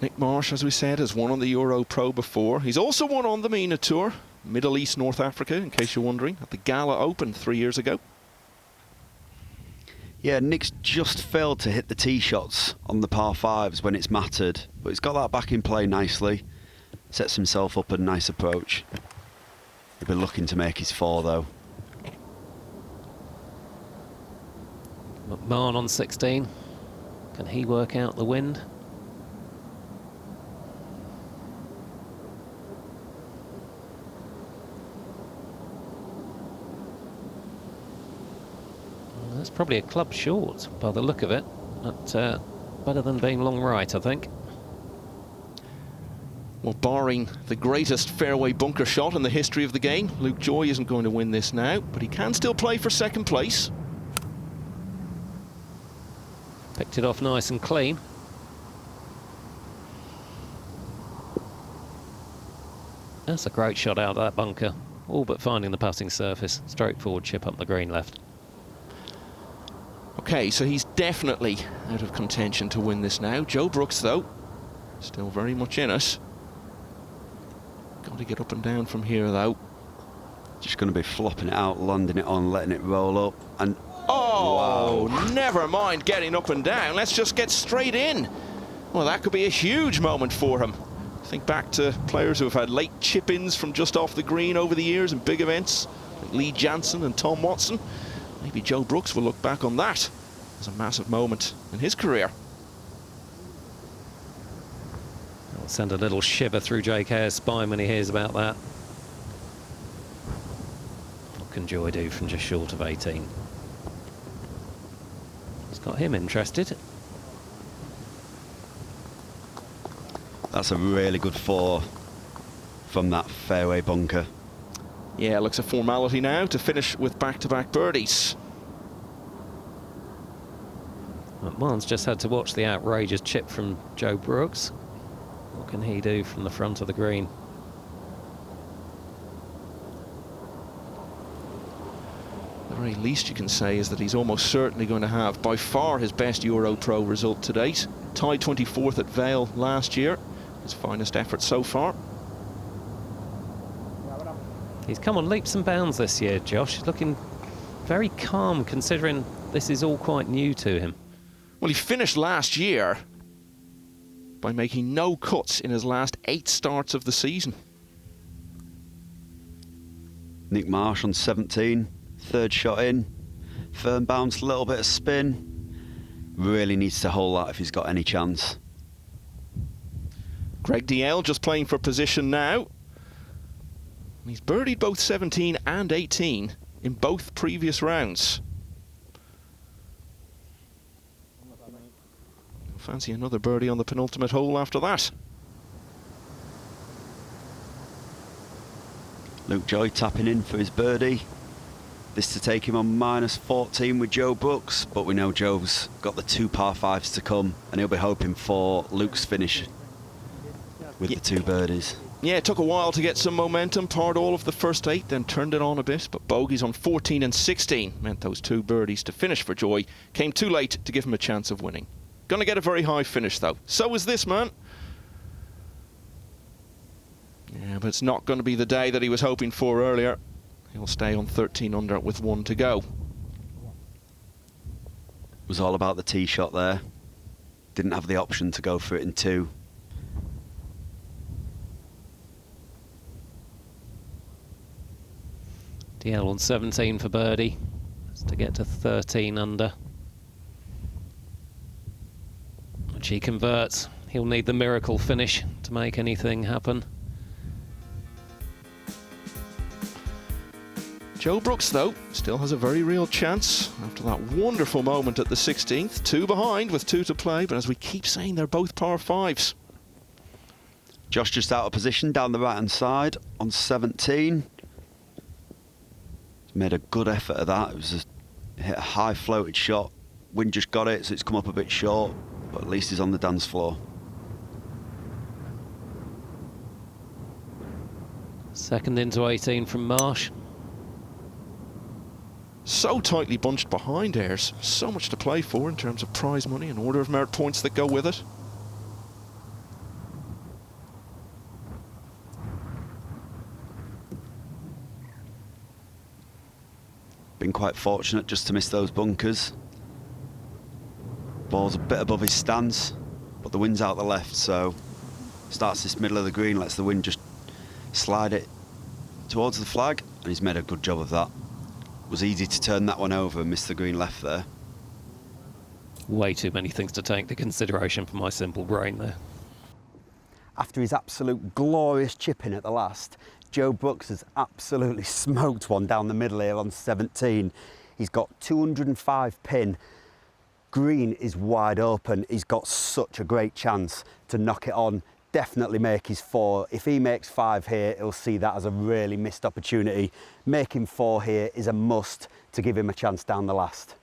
D: Nick Marsh, as we said, has won on the EuroPro before. He's also won on the MENA Tour, Middle East, North Africa, in case you're wondering, at the Gala Open 3 years ago.
B: Yeah, Nick's just failed to hit the tee shots on the par 5s when it's mattered, but he's got that back in play nicely. Sets himself up a nice approach. He'll be looking to make his 4 though.
F: McMahon on 16. Can he work out the wind? That's probably a club short by the look of it, but better than being long right, I think.
D: Well, barring the greatest fairway bunker shot in the history of the game, Luke Joy isn't going to win this now, but he can still play for second place.
F: Picked it off nice and clean. That's a great shot out of that bunker, all but finding the putting surface. Straightforward chip up the green left.
D: Okay, so he's definitely out of contention to win this now. Joe Brooks, though, still very much in it. Got to get up and down from here, though.
B: Just going to be flopping it out, landing it on, letting it roll up, and
D: oh,
B: wow.
D: Never mind getting up and down. Let's just get straight in. Well, that could be a huge moment for him. Think back to players who have had late chip-ins from just off the green over the years in big events, like Lee Jansen and Tom Watson. Maybe Joe Brooks will look back on that as a massive moment in his career.
F: It'll send a little shiver through Jake Ayres' spine when he hears about that. What can Joy do from just short of 18? It's got him interested.
B: That's a really good 4 from that fairway bunker.
D: Yeah, looks a formality now to finish with back-to-back birdies.
F: McMahon's just had to watch the outrageous chip from Joe Brooks. What can he do from the front of the green?
D: The very least you can say is that he's almost certainly going to have by far his best EuroPro result to date. Tied 24th at Vale last year, his finest effort so far.
F: He's come on leaps and bounds this year, Josh. He's looking very calm considering this is all quite new to him.
D: Well, he finished last year by making no cuts in his last 8 starts of the season.
B: Nick Marsh on 17, 3rd shot in. Firm bounce, a little bit of spin. Really needs to hold that if he's got any chance.
D: Greg DL just playing for position now. He's birdied both 17 and 18 in both previous rounds. Fancy another birdie on the penultimate hole after that.
B: Luke Joy tapping in for his birdie. This to take him on -14 with Joe Brooks, but we know Joe's got the 2 par 5s to come, and he'll be hoping for Luke's finish with the 2 birdies.
D: Yeah, it took a while to get some momentum, parred all of the first 8, then turned it on a bit, but bogeys on 14 and 16 meant those 2 birdies to finish for Joy came too late to give him a chance of winning. Gonna get a very high finish though. So is this man. Yeah, but it's not going to be the day that he was hoping for earlier. He'll stay on 13 under with 1 to go.
B: It was all about the tee shot there. didn't have the option to go for it in 2.
F: DL on 17 for birdie. That's to get to 13 under. Which he converts. He'll need the miracle finish to make anything happen.
D: Joe Brooks, though, still has a very real chance after that wonderful moment at the 16th. 2 behind with 2 to play, but as we keep saying, they're both par 5s.
B: Josh just out of position down the right-hand side on 17. Made a good effort of that. It was hit a high floated shot. Wind just got it, so it's come up a bit short, but at least he's on the dance floor.
F: Second into 18 from Marsh.
D: So tightly bunched behind Ayres. So much to play for in terms of prize money and order of merit points that go with it.
B: Been quite fortunate just to miss those bunkers. Ball's a bit above his stance, but the wind's out the left, so starts this middle of the green, lets the wind just slide it towards the flag, and he's made a good job of that. It was easy to turn that one over and miss the green left there.
F: Way too many things to take into consideration for my simple brain there.
B: After his absolute glorious chipping at the last, Joe Brooks has absolutely smoked one down the middle here on 17. He's got 205 pin. Green is wide open. He's got such a great chance to knock it on, definitely make his 4. If he makes 5 here, he'll see that as a really missed opportunity. Making 4 here is a must to give him a chance down the last.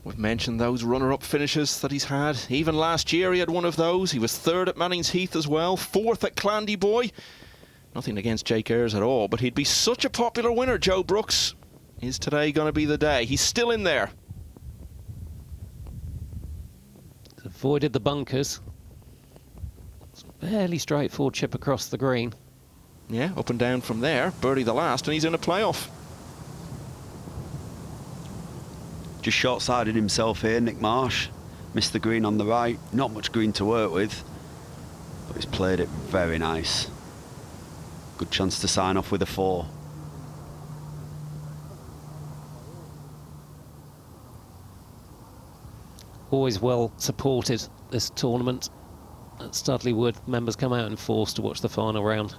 D: We've mentioned those runner-up finishes that he's had. Even last year he had one of those. He was 3rd at Mannings Heath as well, 4th at Clandyboy. Nothing against Jake Ayres at all, but he'd be such a popular winner, Joe Brooks. Is today going to be the day? He's still in there.
F: He's avoided the bunkers. It's a fairly straightforward chip across the green.
D: Yeah, up and down from there. Birdie the last, and he's in a playoff.
B: Just short-sided himself here, Nick Marsh. Missed the green on the right. Not much green to work with, but he's played it very nice. Good chance to sign off with a 4.
F: Always well supported this tournament at Studley Wood. Members come out in force to watch the final round.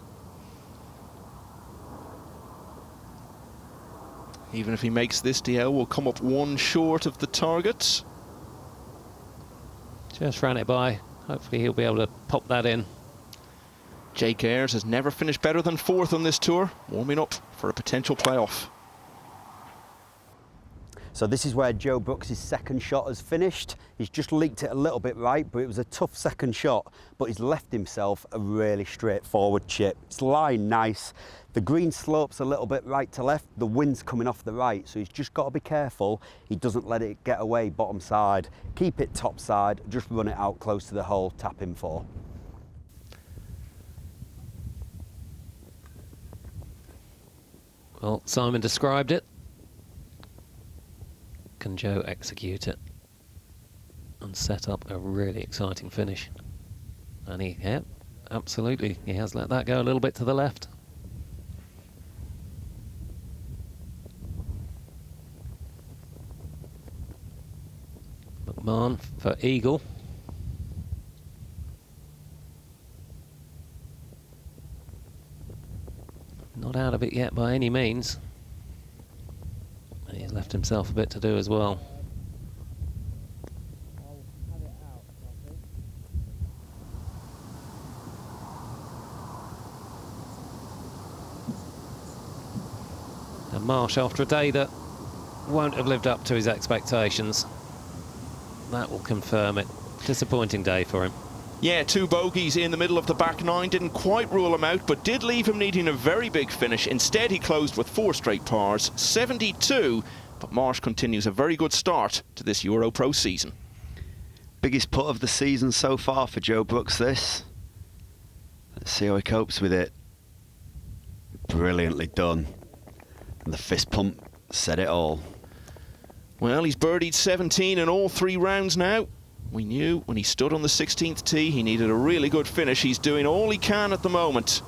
D: Even if he makes this, DL will come up 1 short of the target.
F: Just ran it by. Hopefully he'll be able to pop that in.
D: Jake Ayres has never finished better than 4th on this tour, warming up for a potential playoff.
B: So this is where Joe Brooks' second shot has finished. He's just leaked it a little bit right, but it was a tough second shot, but he's left himself a really straightforward chip. It's lying nice. The green slopes a little bit right to left. The wind's coming off the right, so he's just got to be careful he doesn't let it get away bottom side. Keep it top side, just run it out close to the hole, tap in 4.
F: Well, Simon described it. Can Joe execute it and set up a really exciting finish? And yeah, absolutely, he has let that go a little bit to the left. McMahon for eagle. Not out of it yet by any means. He's left himself a bit to do as well. And Marsh, after a day that won't have lived up to his expectations, that will confirm it. Disappointing day for him.
D: Yeah, 2 bogeys in the middle of the back 9 didn't quite rule him out, but did leave him needing a very big finish. Instead, he closed with 4 straight pars, 72, but Marsh continues a very good start to this EuroPro season.
B: Biggest putt of the season so far for Joe Brooks, this. Let's see how he copes with it. Brilliantly done. And the fist pump said it all.
D: Well, he's birdied 17 in all 3 rounds now. We knew when he stood on the 16th tee he needed a really good finish. He's doing all he can at the moment.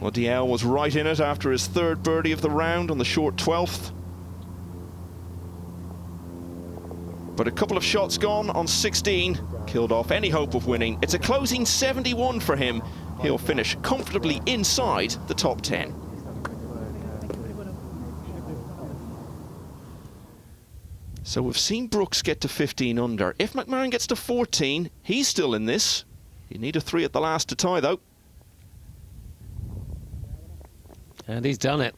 D: Well, DL was right in it after his third birdie of the round on the short 12th. But a couple of shots gone on 16 killed off any hope of winning. It's a closing 71 for him. He'll finish comfortably inside the top 10. So we've seen Brooks get to 15 under. If McMahon gets to 14, he's still in this. You need a 3 at the last to tie, though.
F: And he's done it.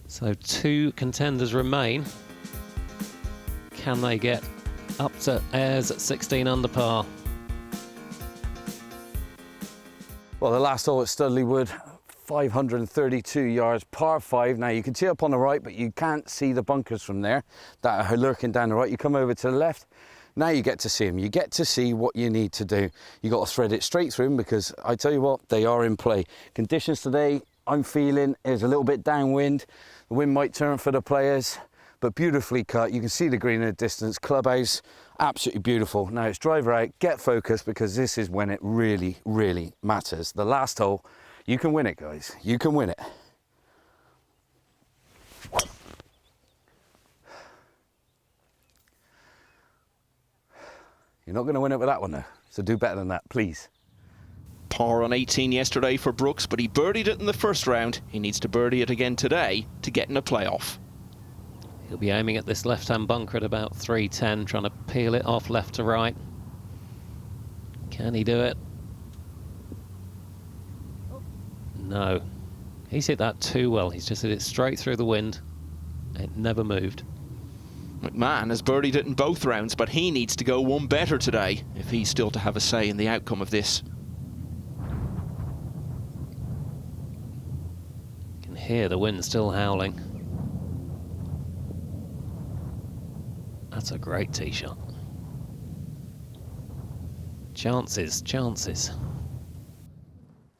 F: So 2 contenders remain. Can they get up to Ayres at 16 under par?
C: Well, the last hole at Studley Wood, 532 yards, par 5. Now, you can see up on the right, but you can't see the bunkers from there that are lurking down the right. You come over to the left, now you get to see them. You get to see what you need to do. You got to thread it straight through them because I tell you what, they are in play. Conditions today, I'm feeling, is a little bit downwind. The wind might turn for the players, but beautifully cut. You can see the green in the distance. Clubhouse, absolutely beautiful. Now it's driver out, get focused, because this is when it really, really matters. The last hole, you can win it, guys. You can win it. You're not going to win it with that one, though. So do better than that, please.
D: Par on 18 yesterday for Brooks, but he birdied it in the first round. He needs to birdie it again today to get in a playoff.
F: He'll be aiming at this left-hand bunker at about 310, trying to peel it off left to right. Can he do it? No. He's hit that too well. He's just hit it straight through the wind. It never moved.
D: McMahon has birdied it in both rounds, but he needs to go one better today if he's still to have a say in the outcome of this.
F: You can hear the wind still howling. That's a great tee shot. Chances, chances.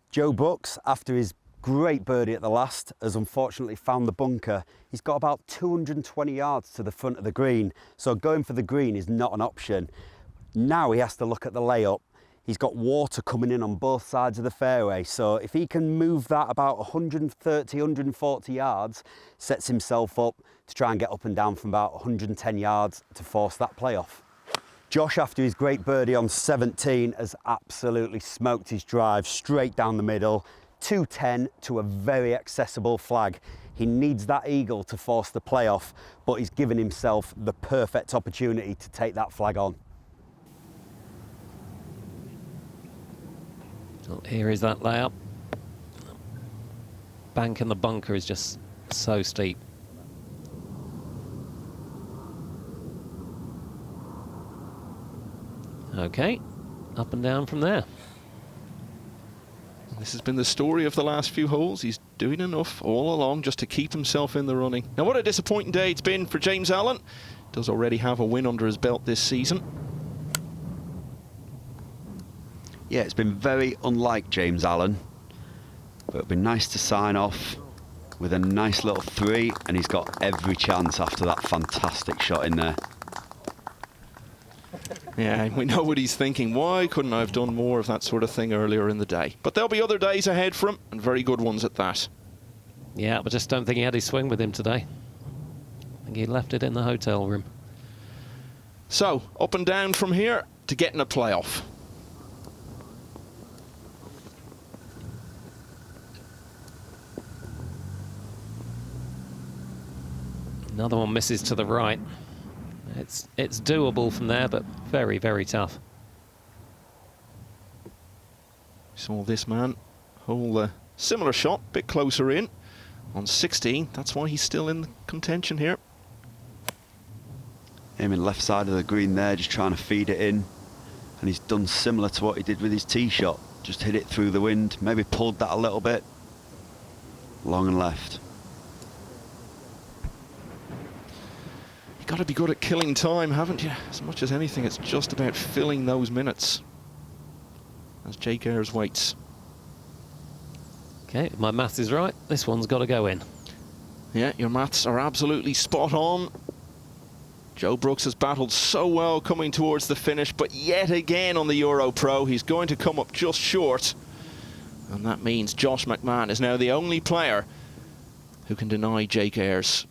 B: Joe Brooks, after his great birdie at the last, has unfortunately found the bunker. He's got about 220 yards to the front of the green, so going for the green is not an option. Now he has to look at the layup. He's got water coming in on both sides of the fairway, so if he can move that about 130, 140 yards, sets himself up to try and get up and down from about 110 yards to force that playoff. Josh, after his great birdie on 17, has absolutely smoked his drive straight down the middle, 210 to a very accessible flag. He needs that eagle to force the playoff, but he's given himself the perfect opportunity to take that flag on.
F: So here is that layup. Bank in the bunker is just so steep. Okay, up and down from there.
D: This has been the story of the last few holes. He's doing enough all along just to keep himself in the running. Now, what a disappointing day it's been for James Allen. Does already have a win under his belt this season.
B: Yeah, it's been very unlike James Allen, but it'd be nice to sign off with a nice little 3, and he's got every chance after that fantastic shot in there.
D: Yeah, we know what he's thinking. Why couldn't I have done more of that sort of thing earlier in the day? But there'll be other days ahead for him, and very good ones at that.
F: Yeah, but just don't think he had his swing with him today. I think he left it in the hotel room.
D: So, up and down from here to get in a playoff.
F: Another one misses to the right. It's doable from there, but very, very tough.
D: Saw this man hole similar shot, bit closer in on 16. That's why he's still in contention here.
B: Aiming left side of the green there, just trying to feed it in, and he's done similar to what he did with his tee shot. Just hit it through the wind, maybe pulled that a little bit, long and left.
D: Got to be good at killing time, haven't you? As much as anything, it's just about filling those minutes. As Jake Ayres waits.
F: Okay, if my maths is right, this one's got to go in.
D: Yeah, your maths are absolutely spot on. Joe Brooks has battled so well coming towards the finish, but yet again on the EuroPro, he's going to come up just short. And that means Josh McMahon is now the only player who can deny Jake Ayres.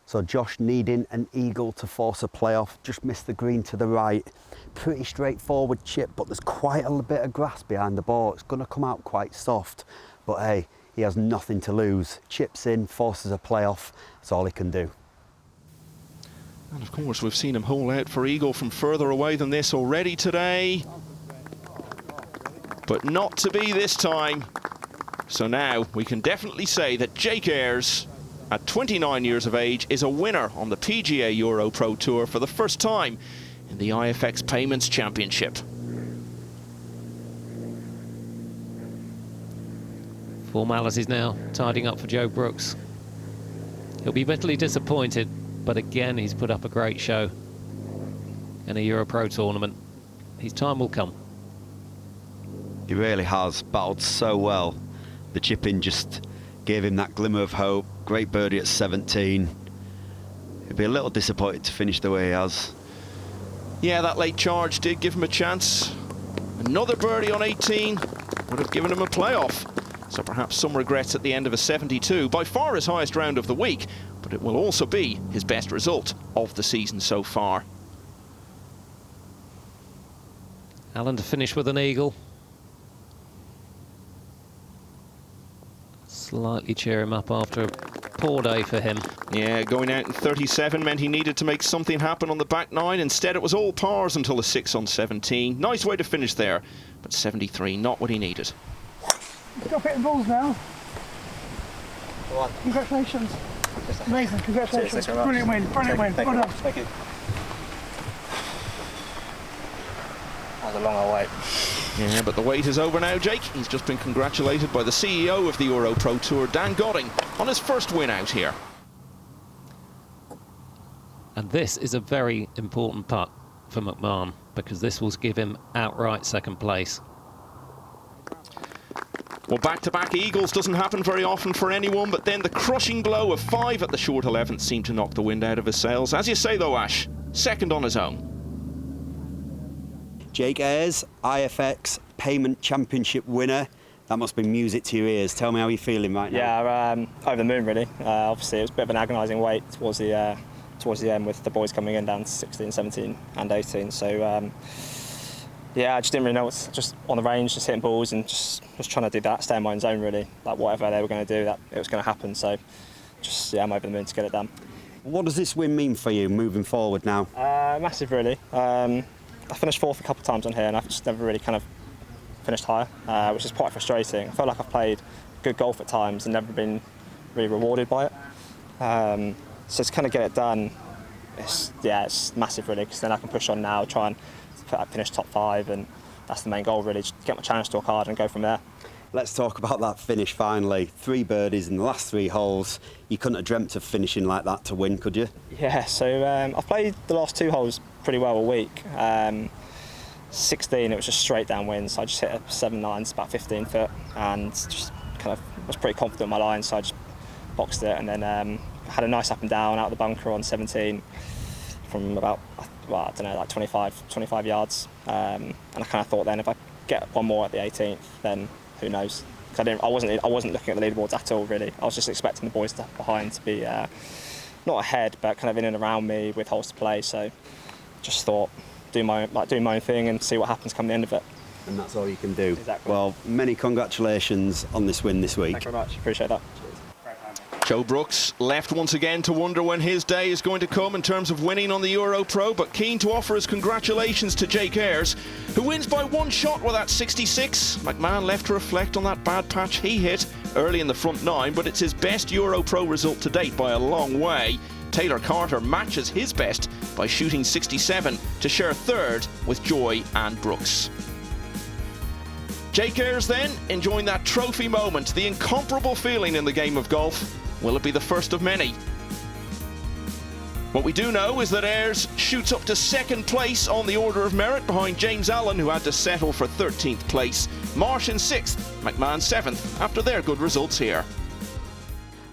B: So Josh needing an eagle to force a playoff, just missed the green to the right. Pretty straightforward chip, but there's quite a bit of grass behind the ball. It's going to come out quite soft, but hey, he has nothing to lose. Chips in, forces a playoff, that's all he can do.
D: And of course, we've seen him hole out for eagle from further away than this already today. But not to be this time. So now we can definitely say that Jake Ayres, at 29 years of age, is a winner on the PGA EuroPro Tour for the first time in the IFX Payments Championship.
F: Formalities now, tidying up for Joe Brooks. He'll be bitterly disappointed, but again, he's put up a great show in a EuroPro tournament. His time will come.
B: He really has battled so well. The chip-in just gave him that glimmer of hope. Great birdie at 17. He'll be a little disappointed to finish the way he has.
D: Yeah, that late charge did give him a chance. Another birdie on 18 would have given him a playoff. So perhaps some regrets at the end of a 72. By far his highest round of the week, but it will also be his best result of the season so far.
F: Alan to finish with an eagle. Slightly cheer him up after a poor day for him.
D: Yeah, going out in 37 meant he needed to make something happen on the back nine. Instead, it was all pars until a 6 on 17. Nice way to finish there, but 73, not what he needed.
P: Stop hitting balls now. Congratulations. Amazing, congratulations.
L: Cheers,
P: brilliant win, brilliant win. Well done.
L: Thank you. That was a long old wait.
D: Yeah, but the wait is over now, Jake. He's just been congratulated by the CEO of the EuroPro Tour, Dan Godding, on his first win out here.
F: And this is a very important putt for McMahon, because this will give him outright second place.
D: Well, back-to-back eagles doesn't happen very often for anyone, but then the crushing blow of 5 at the short 11th seemed to knock the wind out of his sails. As you say, though, Ash, second on his own.
B: Jake Ayres, IFX Payment Championship winner. That must be music to your ears. Tell me how you're feeling right now.
L: Yeah, over the moon, really. Obviously, it was a bit of an agonising wait towards the end with the boys coming in down to 16, 17 and 18. So, yeah, I just didn't really know what's just on the range, just hitting balls and just was trying to do that, stay in my own zone, really. Like, whatever they were going to do, that it was going to happen. So, just, yeah, I'm over the moon to get it done.
B: What does this win mean for you moving forward now?
L: Massive, really. I finished 4th a couple of times on here and I've just never really kind of finished higher, which is quite frustrating. I feel like I've played good golf at times and never been really rewarded by it. So to kind of get it done, it's massive, really, because then I can push on now, try and finish top 5, and that's the main goal, really, just get my challenge to a card and go from there.
B: Let's talk about that finish finally. 3 birdies in the last 3 holes. You couldn't have dreamt of finishing like that to win, could you?
L: Yeah, so I've played the last 2 holes pretty well all week. 16, it was just straight downwind, so I just hit a 7-9, it's about 15 foot, and just kind of was pretty confident in my line, so I just boxed it, and then had a nice up and down out of the bunker on 17 from about, well, I don't know, like 25 yards. And I kind of thought then if I get one more at the 18th, then who knows? Because I wasn't looking at the leaderboards at all, really. I was just expecting the boys behind to be not ahead, but kind of in and around me with holes to play. So just thought, do my own thing and see what happens come the end of it.
B: And that's all you can do.
L: Exactly.
B: Well, many congratulations on this win this week.
L: Thank you very much. Appreciate that.
D: Joe Brooks left once again to wonder when his day is going to come in terms of winning on the EuroPro, but keen to offer his congratulations to Jake Ayres, who wins by 1 shot with that 66. McMahon left to reflect on that bad patch he hit early in the front 9, but it's his best EuroPro result to date by a long way. Taylor Carter matches his best by shooting 67 to share 3rd with Joy and Brooks. Jake Ayres then enjoying that trophy moment, the incomparable feeling in the game of golf. Will it be the first of many? What we do know is that Ayres shoots up to second place on the order of merit behind James Allen, who had to settle for 13th place. Marsh in 6th, McMahon 7th, after their good results here.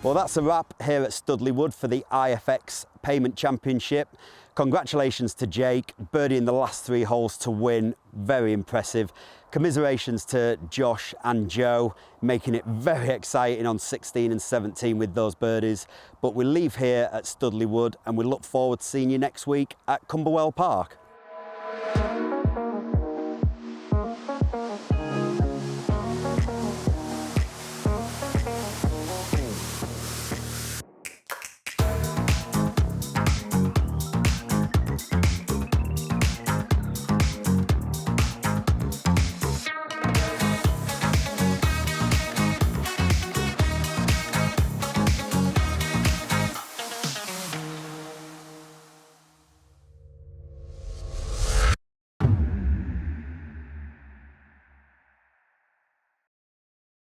B: Well, that's a wrap here at Studley Wood for the IFX Payment Championship. Congratulations to Jake, birdieing the last 3 holes to win, very impressive. Commiserations to Josh and Joe, making it very exciting on 16 and 17 with those birdies. But we'll leave here at Studley Wood and we look forward to seeing you next week at Cumberwell Park.